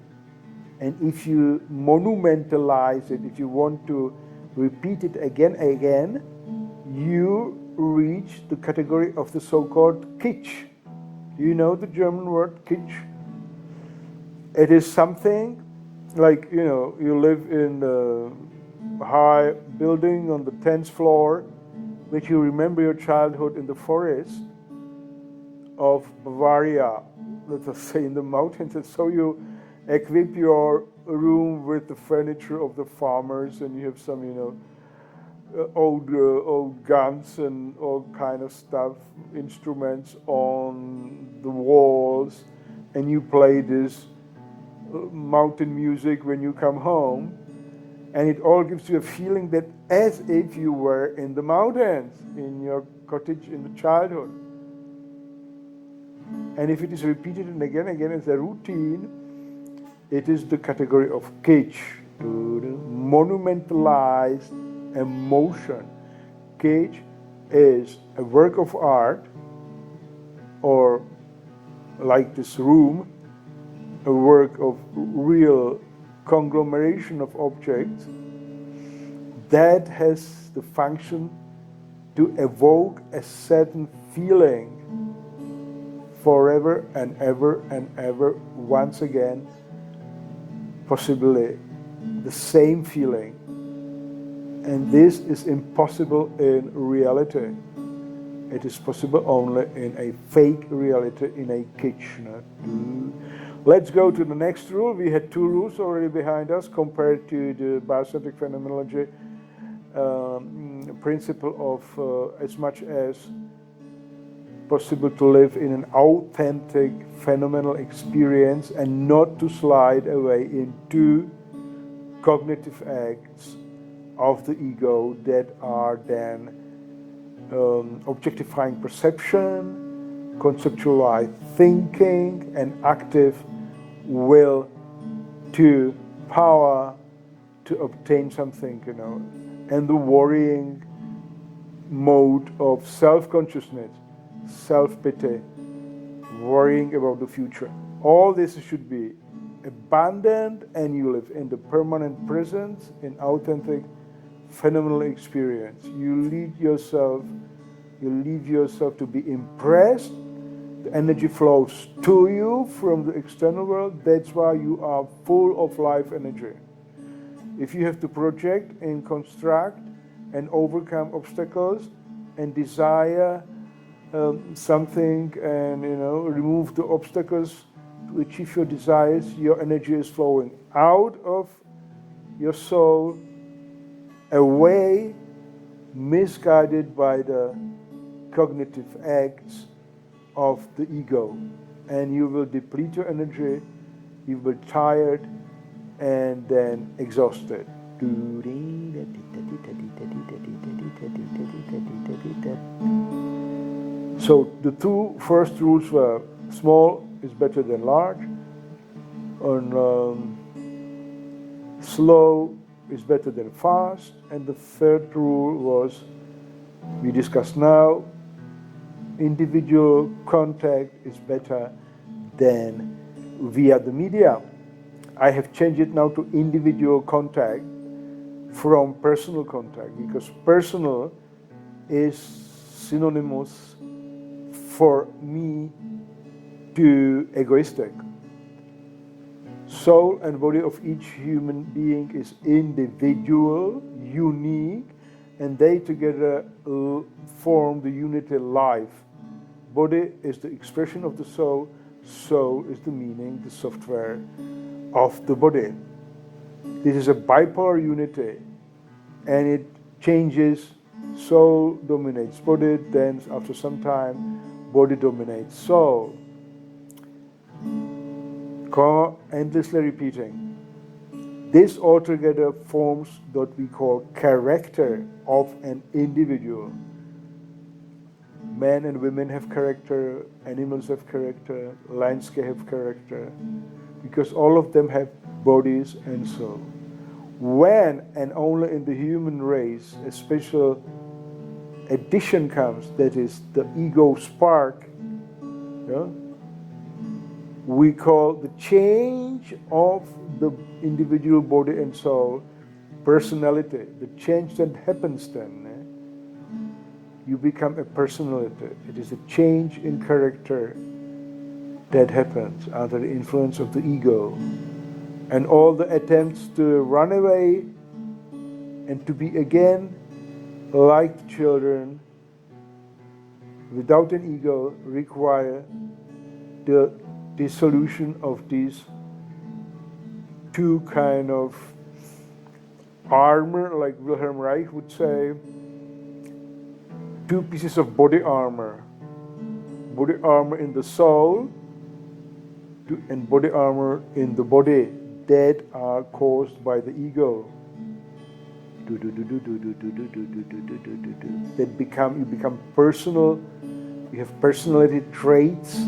And if you monumentalize it, if you want to repeat it again and again, you reach the category of the so-called kitsch. You know the German word kitsch? It is something like, you live in a high building on the 10th floor, but you remember your childhood in the forest of Bavaria, let us say in the mountains, and so you equip your room with the furniture of the farmers, and you have some, old guns and all kind of stuff, instruments on the walls, and you play this mountain music when you come home, and it all gives you a feeling that as if you were in the mountains, in your cottage in the childhood. And if it is repeated and again as a routine, it is the category of kitsch, monumentalized emotion. Kitsch is a work of art, or like this room, a work of real conglomeration of objects that has the function to evoke a certain feeling forever and ever, once again, possibly the same feeling. And this is impossible in reality. It is possible only in a fake reality, in a kitchen. Let's go to the next rule. We had 2 rules already behind us compared to the biocentric phenomenology principle of as much as possible to live in an authentic phenomenal experience and not to slide away into cognitive acts of the ego that are then objectifying perception, conceptualized thinking, and active will to power to obtain something, and the worrying mode of self-consciousness, self-pity, worrying about the future. All this should be abandoned, and you live in the permanent presence, in authentic phenomenal experience. You leave yourself to be impressed. The energy flows to you from the external world. That's why you are full of life energy. If you have to project and construct and overcome obstacles and desire something and remove the obstacles to achieve your desires, your energy is flowing out of your soul, away, misguided by the cognitive acts of the ego, and you will deplete your energy, you will be tired and then exhausted. So the 2 first rules were small is better than large, and slow is better than fast, and the 3rd rule was, we discussed now, individual contact is better than via the media. I have changed it now to individual contact from personal contact, because personal is synonymous for me to egoistic. Soul and body of each human being is individual, unique, and they together form the unity life. Body is the expression of the soul, soul is the meaning, the software of the body. This is a bipolar unity, and it changes. Soul dominates body, then after some time, body dominates soul. Endlessly repeating. This altogether forms what we call character of an individual. Men and women have character, animals have character, landscape have character, because all of them have bodies and soul. When and only in the human race a special addition comes, that is the ego spark, we call the change of the individual body and soul personality. The change that happens then, you become a personality. It is a change in character that happens under the influence of the ego. And all the attempts to run away and to be again like children without an ego require the dissolution of these 2 kind of armor, like Wilhelm Reich would say, 2 pieces of body armor in the soul and body armor in the body that are caused by the ego. That you become personal, you have personality traits.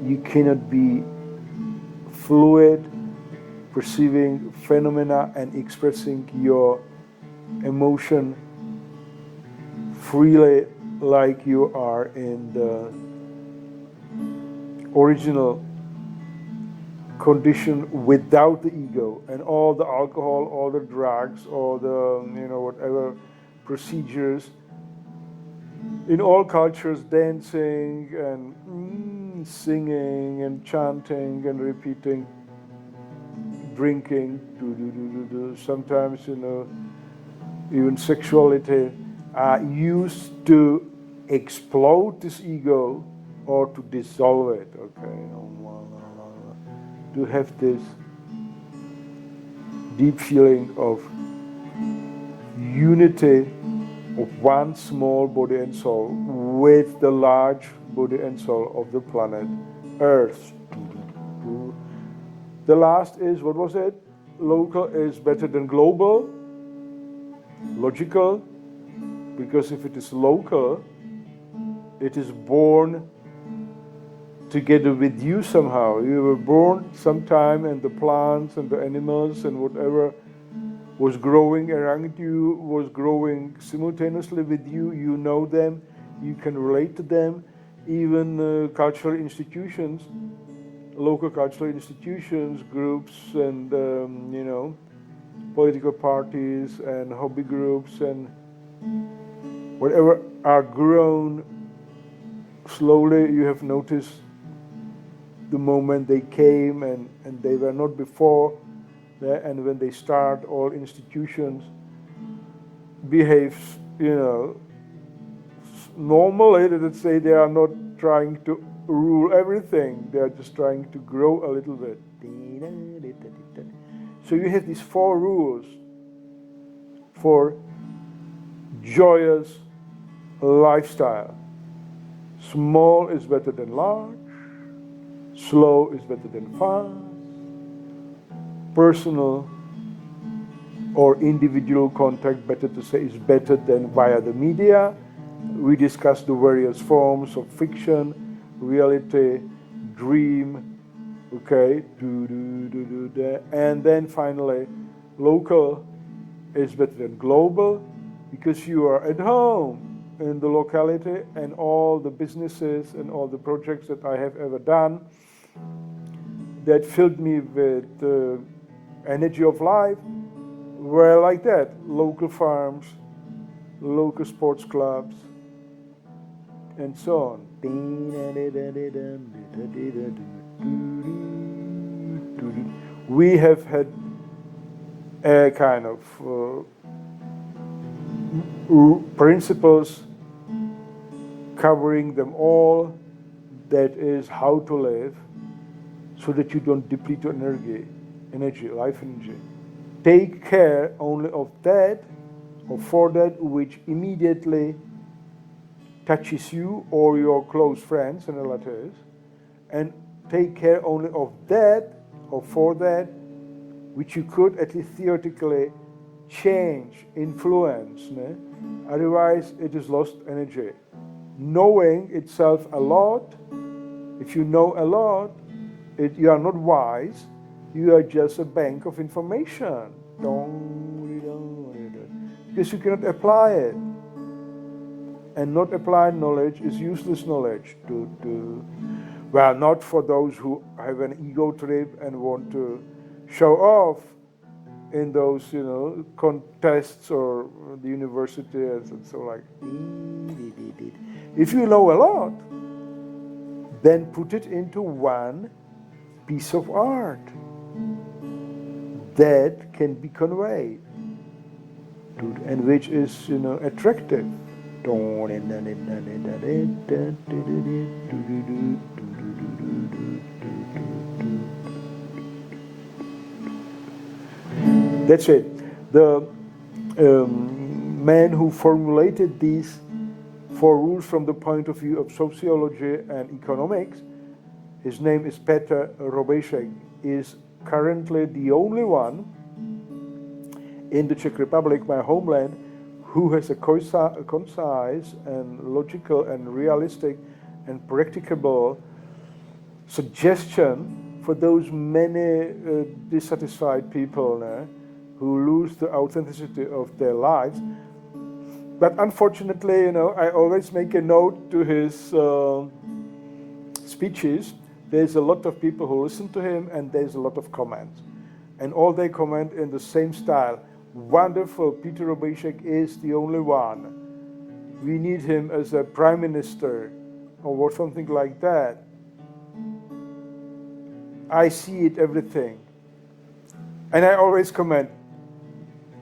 You cannot be fluid, perceiving phenomena and expressing your emotion freely like you are in the original condition without the ego, and all the alcohol, all the drugs, all the whatever procedures in all cultures, dancing and singing and chanting and repeating, drinking, sometimes, even sexuality are used to explode this ego or to dissolve it, okay? To have this deep feeling of unity of one small body and soul with the large body and soul of the planet Earth. The last is, what was it? Local is better than global. Logical, because if it is local, it is born together with you somehow. You were born sometime, and the plants and the animals and whatever was growing around you was growing simultaneously with you. You know them, you can relate to them. Even cultural institutions, local cultural institutions, groups, and political parties and hobby groups and whatever are grown slowly. You have noticed the moment they came and they were not before, and when they start, all institutions behave, normally. Let's say they are not trying to rule everything, they are just trying to grow a little bit. So you have these 4 rules for joyous lifestyle. Small is better than large. Slow is better than fast. Personal or individual contact, better to say, is better than via the media. We discussed the various forms of fiction, reality, dream, okay, and then finally, local is better than global, because you are at home in the locality, and all the businesses and all the projects that I have ever done that filled me with energy of life were like that. Local farms, local sports clubs, and so on. We have had a kind of principles covering them all, that is how to live so that you don't deplete your energy, life energy. Take care only of that or for that which immediately touches you or your close friends and relatives, and take care only of that or for that which you could at least theoretically change, influence. Otherwise it is lost energy. Knowing itself a lot, if you know a lot, you are not wise, you are just a bank of information. Because you cannot apply it. And not applied knowledge is useless knowledge. Well, not for those who have an ego trip and want to show off in those, contests or the universities and so like. If you know a lot, then put it into one piece of art that can be conveyed and which is, attractive. That's it. The man who formulated these 4 rules from the point of view of sociology and economics, his name is Petr Robejšek, is currently the only one in the Czech Republic, my homeland, who has a concise and logical and realistic and practicable suggestion for those many dissatisfied people who lose the authenticity of their lives. But unfortunately, I always make a note to his speeches. There's a lot of people who listen to him, and there's a lot of comments. And all they comment in the same style. Wonderful, Petr Robejšek is the only one. We need him as a prime minister or something like that. I see it, everything. And I always comment,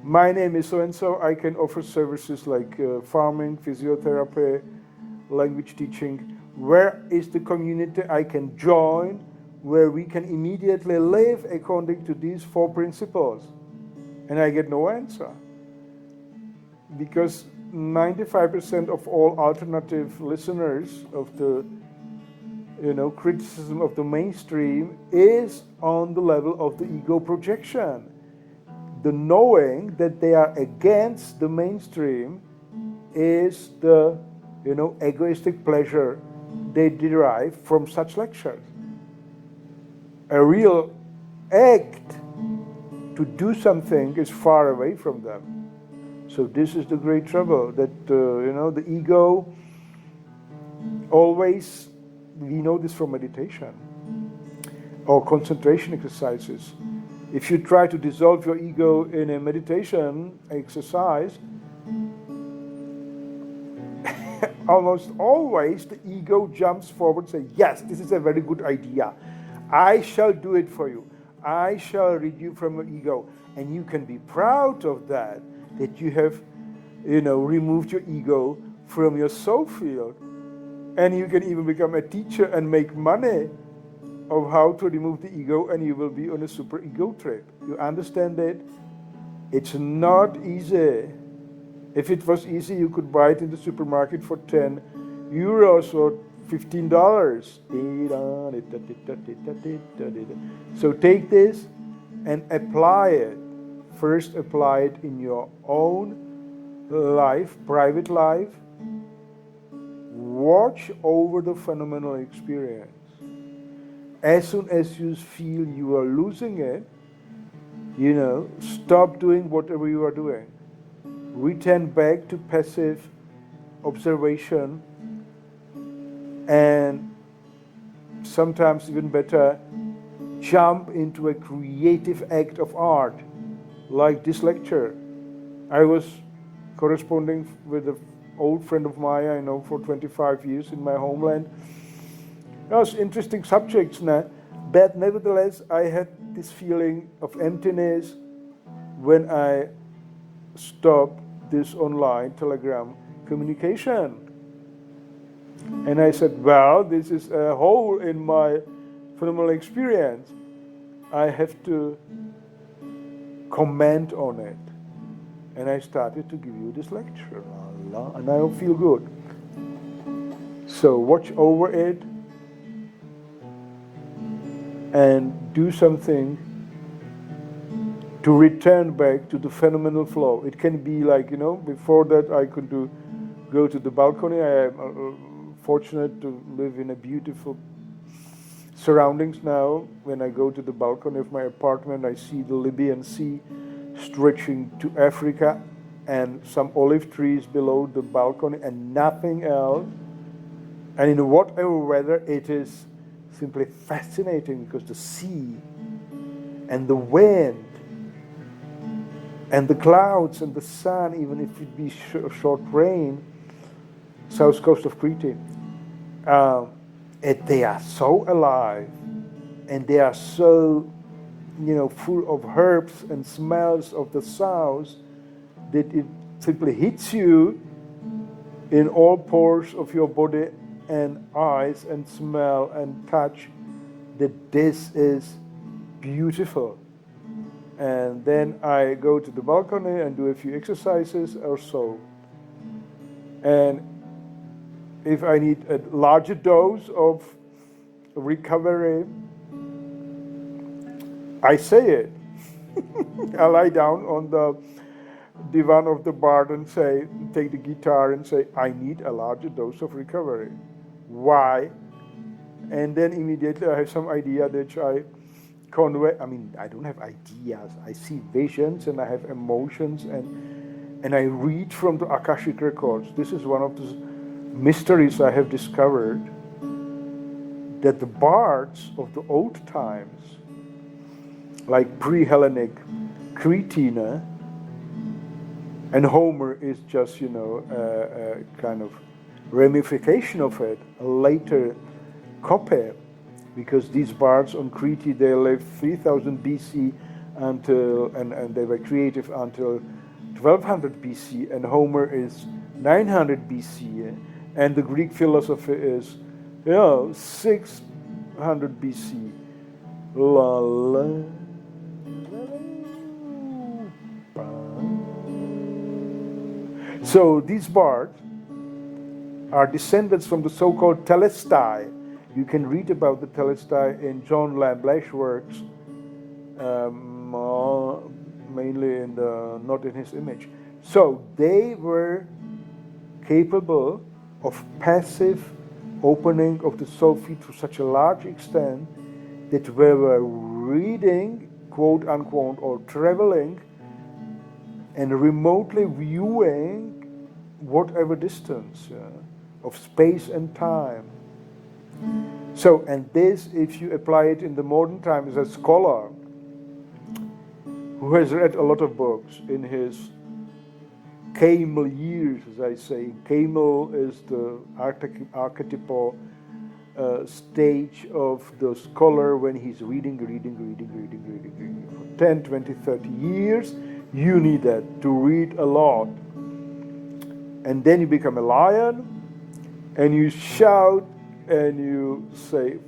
my name is so-and-so, I can offer services like farming, physiotherapy, language teaching. Where is the community I can join where we can immediately live according to these 4 principles? And I get no answer. Because 95% of all alternative listeners of the criticism of the mainstream is on the level of the ego projection. The knowing that they are against the mainstream is the egoistic pleasure they derive from such lectures. A real act to do something is far away from them. So this is the great trouble, that the ego always, we know this from meditation or concentration exercises. If you try to dissolve your ego in a meditation exercise, almost always the ego jumps forward and says, yes, this is a very good idea. I shall do it for you. I shall rid you from your ego. And you can be proud of that you have, removed your ego from your soul field. And you can even become a teacher and make money of how to remove the ego, and you will be on a super ego trip. You understand it? It's not easy. If it was easy, you could buy it in the supermarket for €10 or $15. So take this and apply it. First, apply it in your own life, private life. Watch over the phenomenal experience. As soon as you feel you are losing it, stop doing whatever you are doing. Return back to passive observation, and sometimes even better, jump into a creative act of art, like this lecture. I was corresponding with an old friend of mine I know for 25 years in my homeland. Those interesting subjects, but nevertheless I had this feeling of emptiness when I stopped this online telegram communication. And I said, well, this is a hole in my phenomenal experience. I have to comment on it. And I started to give you this lecture, and I feel good. So watch over it and do something to return back to the phenomenal flow. It can be like, before that I could go to the balcony. I am fortunate to live in a beautiful surroundings now. When I go to the balcony of my apartment, I see the Libyan Sea stretching to Africa and some olive trees below the balcony and nothing else. And in whatever weather, it is simply fascinating, because the sea and the wind and the clouds and the sun, even if it be short rain, south coast of Crete, they are so alive, and they are so, full of herbs and smells of the south, that it simply hits you in all pores of your body and eyes and smell and touch, that this is beautiful. And then I go to the balcony and do a few exercises or so. And if I need a larger dose of recovery, I say it. I lie down on the divan of the bar and take the guitar and say, I need a larger dose of recovery. Why? And then immediately I have some idea that I convey. I don't have ideas. I see visions and I have emotions, and I read from the Akashic records. This is one of the mysteries I have discovered, that the bards of the old times, like pre-Hellenic Cretina, and Homer is just, a kind of ramification of it, a later copy, because these bards on Crete, they lived 3000 BC until, and they were creative until 1200 BC, and Homer is 900 BC, and the Greek philosophy is, 600 BC. La la. So these bards are descendants from the so-called Telestai. You can read about the Telestai in John Lamblash's works, mainly in not in his image. So they were capable of passive opening of the soul field to such a large extent that we were reading, quote unquote, or traveling and remotely viewing whatever distance of space and time. So, and this, if you apply it in the modern times as a scholar who has read a lot of books in his camel years, as I say. Camel is the archetypal stage of the scholar when he's reading for 10, 20, 30 years. You need that to read a lot. And then you become a lion and you shout and you say,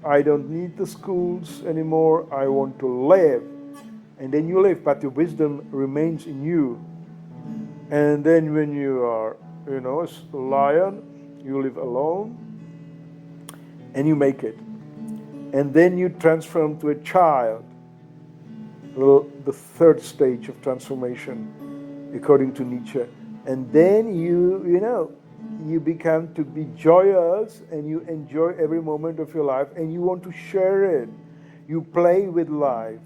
I don't need the schools anymore, I want to live. And then you live, but your wisdom remains in you. And then when you are, a lion, you live alone and you make it. And then you transform to a child, the third stage of transformation, according to Nietzsche. And then you become to be joyous and you enjoy every moment of your life and you want to share it. You play with life.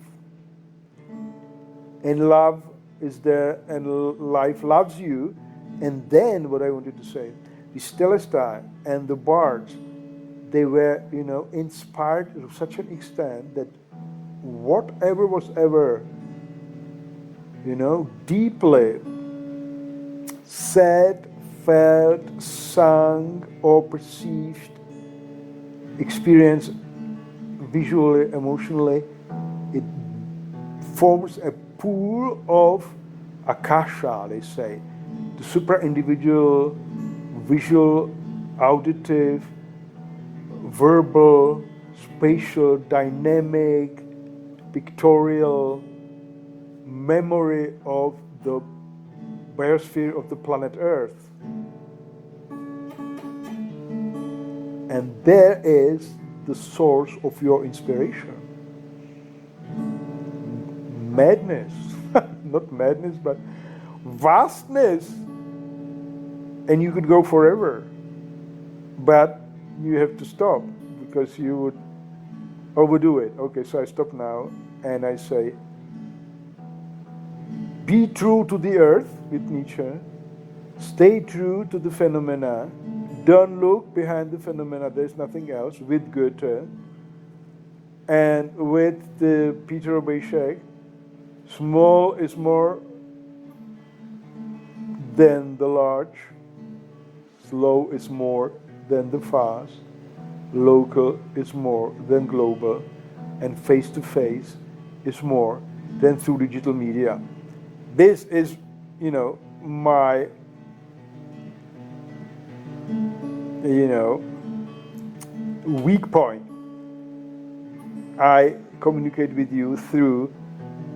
And love is there and life loves you. And then what I wanted to say, the Telestai and the bards, they were, inspired to such an extent that whatever was ever, deeply said, felt, sung, or perceived, experienced visually, emotionally, it forms a pool of akasha, they say, the supra-individual, visual, auditive, verbal, spatial, dynamic, pictorial memory of the biosphere of the planet Earth. And there is the source of your inspiration. Madness, not madness, but vastness. And you could go forever, but you have to stop because you would overdo it. Okay, so I stop now and I say, be true to the earth with Nietzsche, stay true to the phenomena, don't look behind the phenomena, there's nothing else, with Goethe, and with the Petr Robejšek, small is more than the large, slow is more than the fast, local is more than global, and face-to-face is more than through digital media. This is, my, weak point. I communicate with you through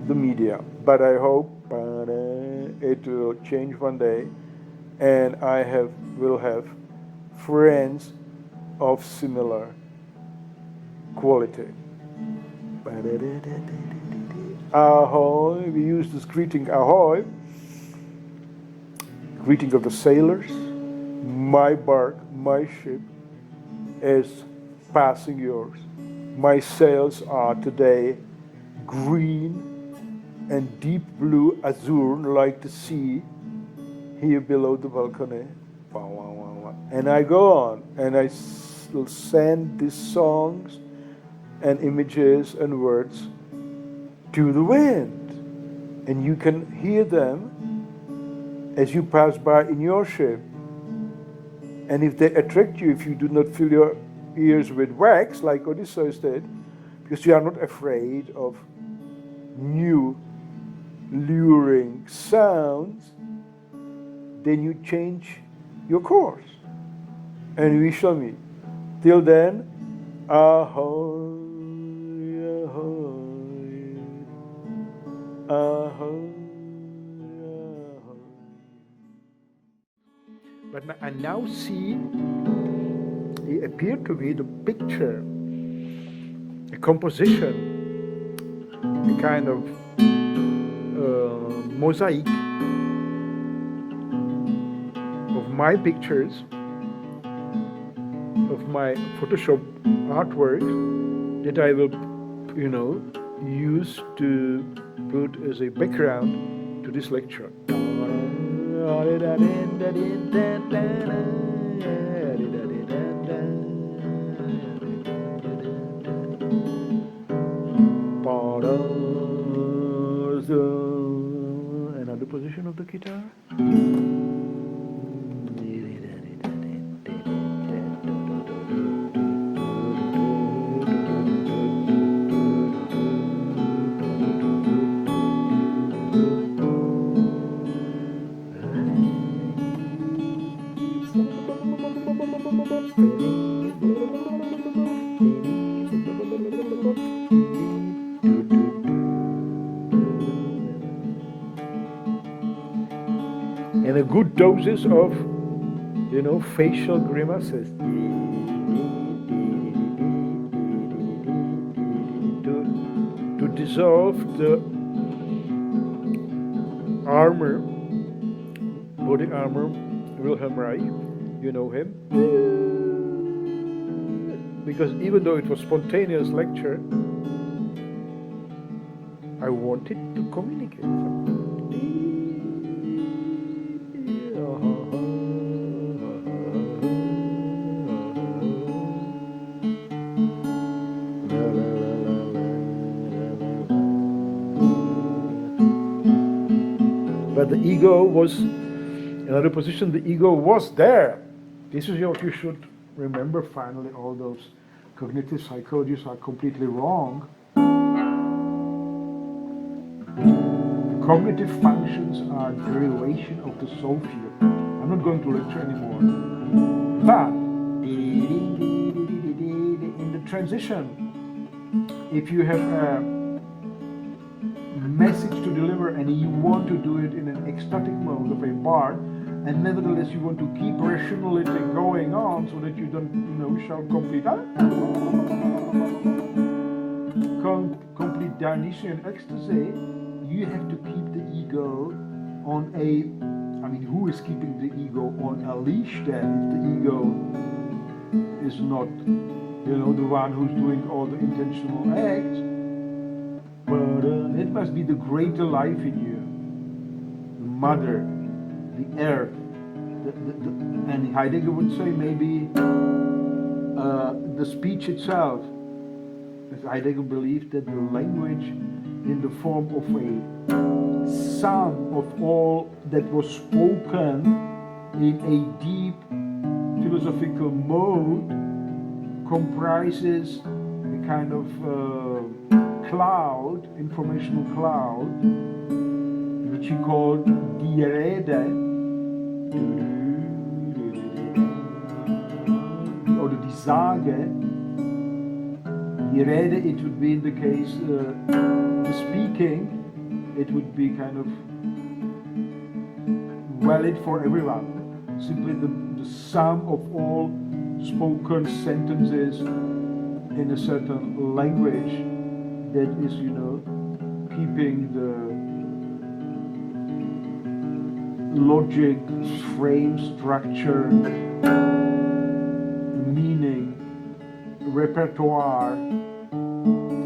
the media, but I hope it will change one day, and I will have friends of similar quality. Ahoy, we use this greeting, ahoy, greeting of the sailors. My bark, my ship is passing yours. My sails are today green and deep blue azure like the sea here below the balcony. And I go on and I will send these songs and images and words to the wind, and you can hear them as you pass by in your ship. And if they attract you, if you do not fill your ears with wax like Odysseus did, because you are not afraid of new luring sounds, then you change your course. And we shall meet. Till then, ahoy, ahoy, ahoy, ahoy. But I now see, it appeared to me, the picture, a composition, a kind of mosaic of my pictures, of my Photoshop artwork that I will, use to put as a background to this lecture. Another position of the guitar. And a good doses of, facial grimaces. To dissolve the armor, body armor, Wilhelm Reich, you know him. Because even though it was spontaneous lecture, I wanted to communicate something. But the ego was, another position, the ego was there. This is what you should remember finally. All those cognitive psychologists are completely wrong. The cognitive functions are derivation of the soul field. I'm not going to lecture anymore. But in the transition, if you have a message to deliver and you want to do it in an ecstatic mode of a bard, and nevertheless you want to keep rationality going on so that you don't, shout complete complete Dionysian ecstasy, you have to keep the ego on a, who is keeping the ego on a leash then, if the ego is not, the one who's doing all the intentional acts? But it must be the greater life in you, the mother, the earth, and Heidegger would say maybe the speech itself. As Heidegger believed that the language in the form of a sum of all that was spoken in a deep philosophical mode comprises a kind of cloud, informational cloud, which he called die Rede, or the Sage. Die Rede, it would be in the case, the speaking, it would be kind of valid for everyone. Simply the sum of all spoken sentences in a certain language that is, keeping the logic, frame, structure, meaning, repertoire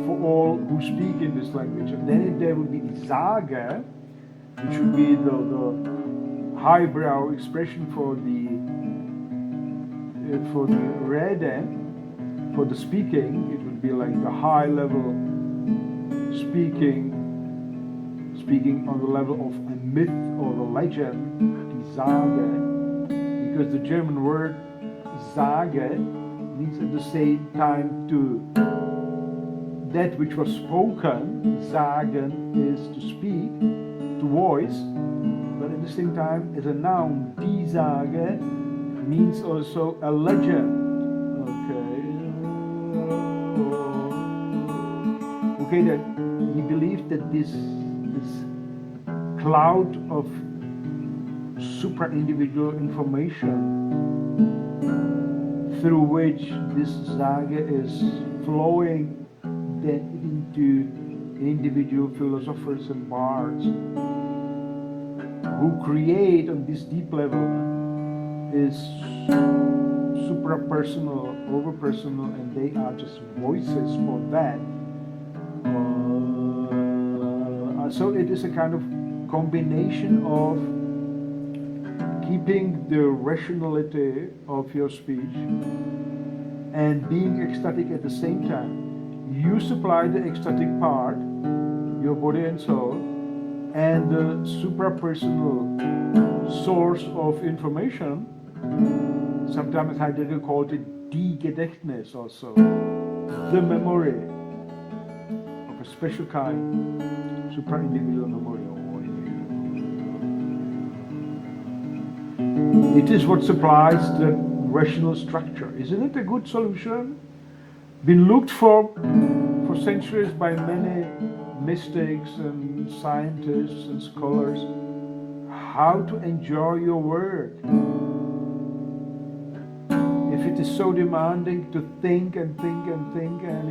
for all who speak in this language. And then if there would be the Sage, which would be the highbrow expression for the Rede, for the speaking, it would be like the high level speaking on the level of a myth or a legend, die Sage, because the German word Sage means at the same time to that which was spoken, sagen, is to speak, to voice, but at the same time, as a noun, die Sage means also a legend. Okay, that he believed that this cloud of supra-individual information through which this Sage is flowing then into individual philosophers and bards who create on this deep level is supra-personal, over-personal, and they are just voices for that. So it is a kind of combination of keeping the rationality of your speech and being ecstatic at the same time. You supply the ecstatic part, your body and soul, and the suprapersonal source of information. Sometimes Heidegger called it die Gedächtnis also, the memory of a special kind, supra-individual memory. It is what supplies the rational structure. Isn't it a good solution? Been looked for centuries by many mystics and scientists and scholars, how to enjoy your work. If it is so demanding to think and think and think and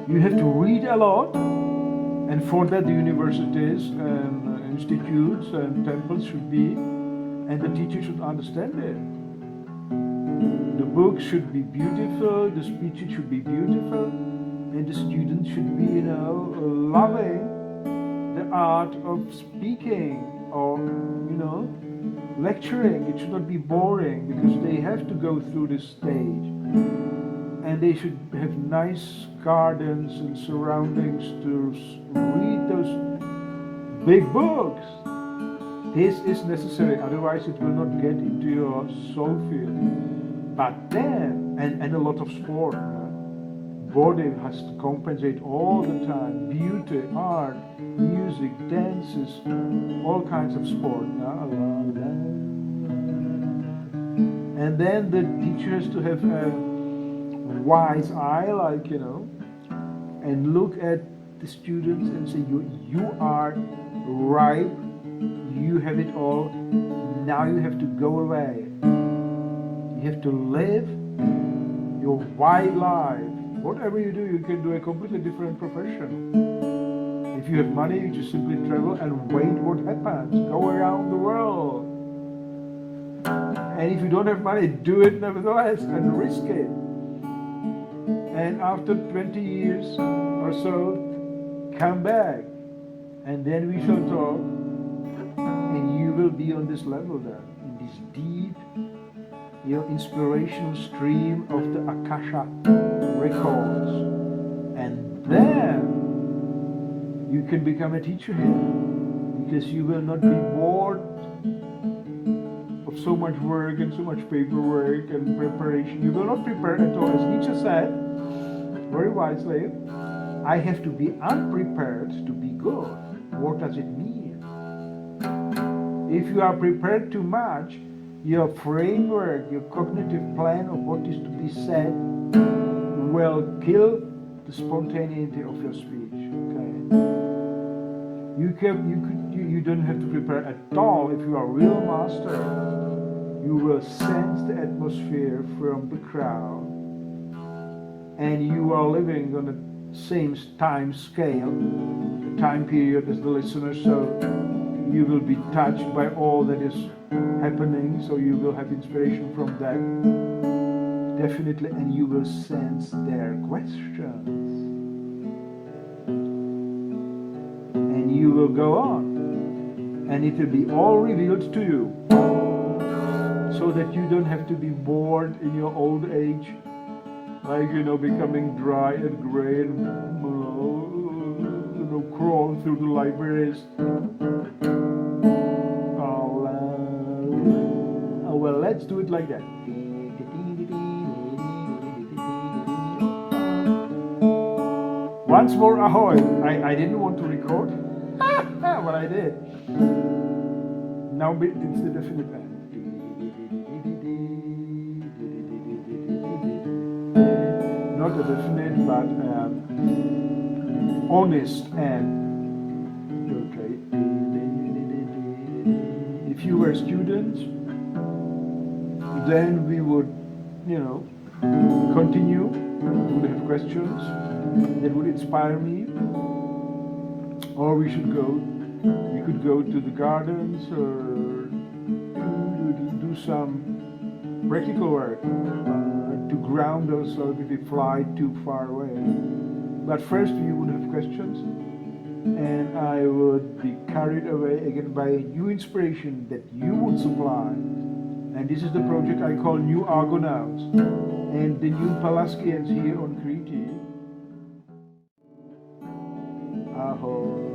you have to read a lot, and for that the universities and institutes and temples should be, and the teacher should understand it. The books should be beautiful, the speeches should be beautiful, and the students should be, loving the art of speaking or, lecturing. It should not be boring because they have to go through this stage. And they should have nice gardens and surroundings to read those big books. This is necessary, otherwise it will not get into your soul field. But then, and a lot of sport. Body has to compensate all the time. Beauty, art, music, dances, all kinds of sport. And then the teacher has to have a wise eye, and look at the students and say, you are ripe, you have it all, now you have to go away. You have to live your wide life. Whatever you do, you can do a completely different profession. If you have money, you just simply travel and wait what happens. Go around the world. And if you don't have money, do it nevertheless and risk it. And after 20 years or so, come back. And then we shall talk. And you will be on this level then, in this deep, inspirational stream of the Akasha records. And then you can become a teacher here, because you will not be bored of so much work and so much paperwork and preparation. You will not prepare at all. As Nietzsche said, very wisely, I have to be unprepared to be good. What does it mean? If you are prepared too much, your framework, your cognitive plan of what is to be said will kill the spontaneity of your speech. Okay? You don't have to prepare at all. If you are a real master, you will sense the atmosphere from the crowd, and you are living on the same time scale, the time period as the listener, so you will be touched by all that is happening, so you will have inspiration from that, definitely, and you will sense their questions. And you will go on, and it will be all revealed to you, so that you don't have to be bored in your old age, like, becoming dry and gray and, crawl through the libraries. Well, let's do it like that. Once more, ahoy! I didn't want to record, but I did. Now it's the definite end. Not a definite, but honest end. Okay. If you were students, then we would, continue. We would have questions that would inspire me, or we could go to the gardens or do some practical work to ground ourselves if we fly too far away. But first we would have questions, and I would be carried away again by a new inspiration that you would supply. And this is the project I call New Argonauts, and the new Palaskians here on Crete. Ahoy.